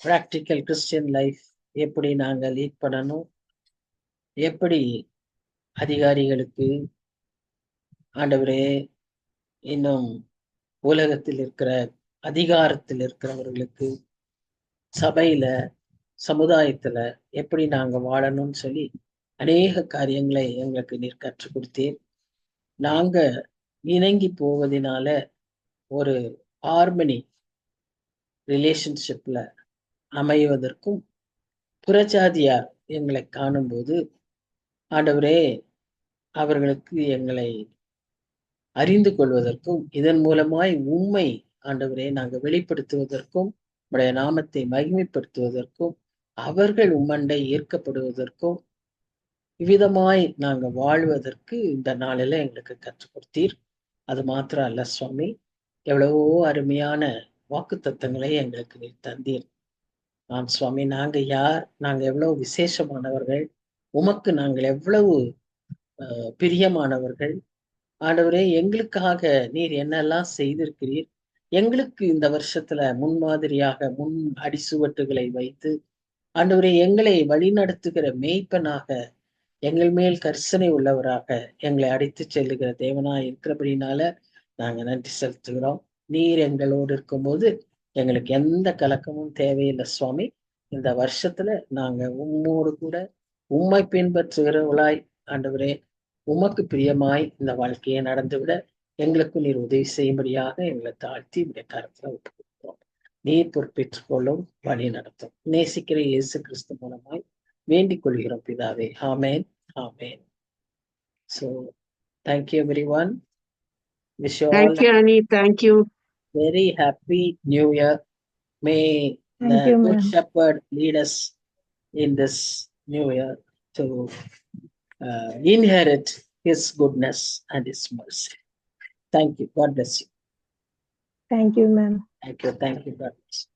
பிராக்டிக்கல் கிறிஸ்டியன் லைஃப் எப்படி நாங்கள் லீட் பண்ணணும், எப்படி அதிகாரிகளுக்கு, ஆண்டவரே, இன்னும் உலகத்தில் இருக்கிற அதிகாரத்தில் இருக்கிறவர்களுக்கு, சபையில, சமுதாயத்துல எப்படி நாங்க வாழணும்னு சொல்லி அநேக காரியங்களை எங்களுக்கு நீர் கற்றுக் கொடுத்தீர். நாங்க இணங்கி போவதனால ஒரு ஹார்மனி ரிலேஷன்ஷிப்ல அமைவதற்கும், புறஜாதியார் எங்களை காணும்போது ஆண்டவரே அவர்களுக்கு எங்களை அறிந்து கொள்வதற்கும், இதன் மூலமாய் உண்மை ஆண்டவரே நாங்கள் வெளிப்படுத்துவதற்கும், உடைய நாமத்தை மகிமைப்படுத்துவதற்கும், அவர்கள் உம்மண்டை ஈர்க்கப்படுவதற்கும், இவ்விதமாய் நாங்கள் வாழ்வதற்கு இந்த நாளில எங்களுக்கு கற்றுக் கொடுத்தீர். அது மாத்திரம் அல்ல சுவாமி, எவ்வளவோ அருமையான வாக்கு தத்தங்களை எங்களுக்கு நீர் தந்தீர். ஆம் சுவாமி, நாங்க யார், நாங்க எவ்வளவு விசேஷமானவர்கள், உமக்கு நாங்கள் எவ்வளவு பிரியமானவர்கள். ஆண்டவரே, எங்களுக்காக நீர் என்னெல்லாம் செய்திருக்கிறீர், எங்களுக்கு இந்த வருஷத்துல முன்மாதிரியாக முன் அடிசுவட்டுகளை வைத்து ஆண்டவரே எங்களை வழிநடத்துகிற மேய்ப்பனாக, எங்கள் மேல் கரிசனை உள்ளவராக எங்களை அடித்து செல்லுகிற தேவனா இருக்கிறபடினால நாங்க நன்றி செலுத்துகிறோம். நீர் எங்களோடு இருக்கும்போது எங்களுக்கு எந்த கலக்கமும் தேவையில்லை சுவாமி. இந்த வருஷத்துல நாங்க உம்மோடு கூட உம்மை பின்பற்றுகிறவளாய் ஆண்டவரே, உமக்கு பிரியமாய் இந்த வாழ்க்கையை நடந்துவிட எங்களுக்கு நீர் உதவி செய்யும்படியாக எங்களை தாழ்த்தி இந்த கருத்துல விட்டுக்கிறோம். நீர் பொறுப்பேற்றுக் கொள்ளும், வழி நடத்தும். நேசிக்கிற இயேசு கிறிஸ்து மூலமாய் வேண்டிக் கொள்கிறோம் பிதாவே. ஆமேன், ஆமேன். So thank you everyone. Wish you all thank you. Very happy New Year. May the Good Shepherd lead us in this New Year to inherit His goodness and His mercy. Thank you. God bless you. Thank you, ma'am. Thank you. God bless you.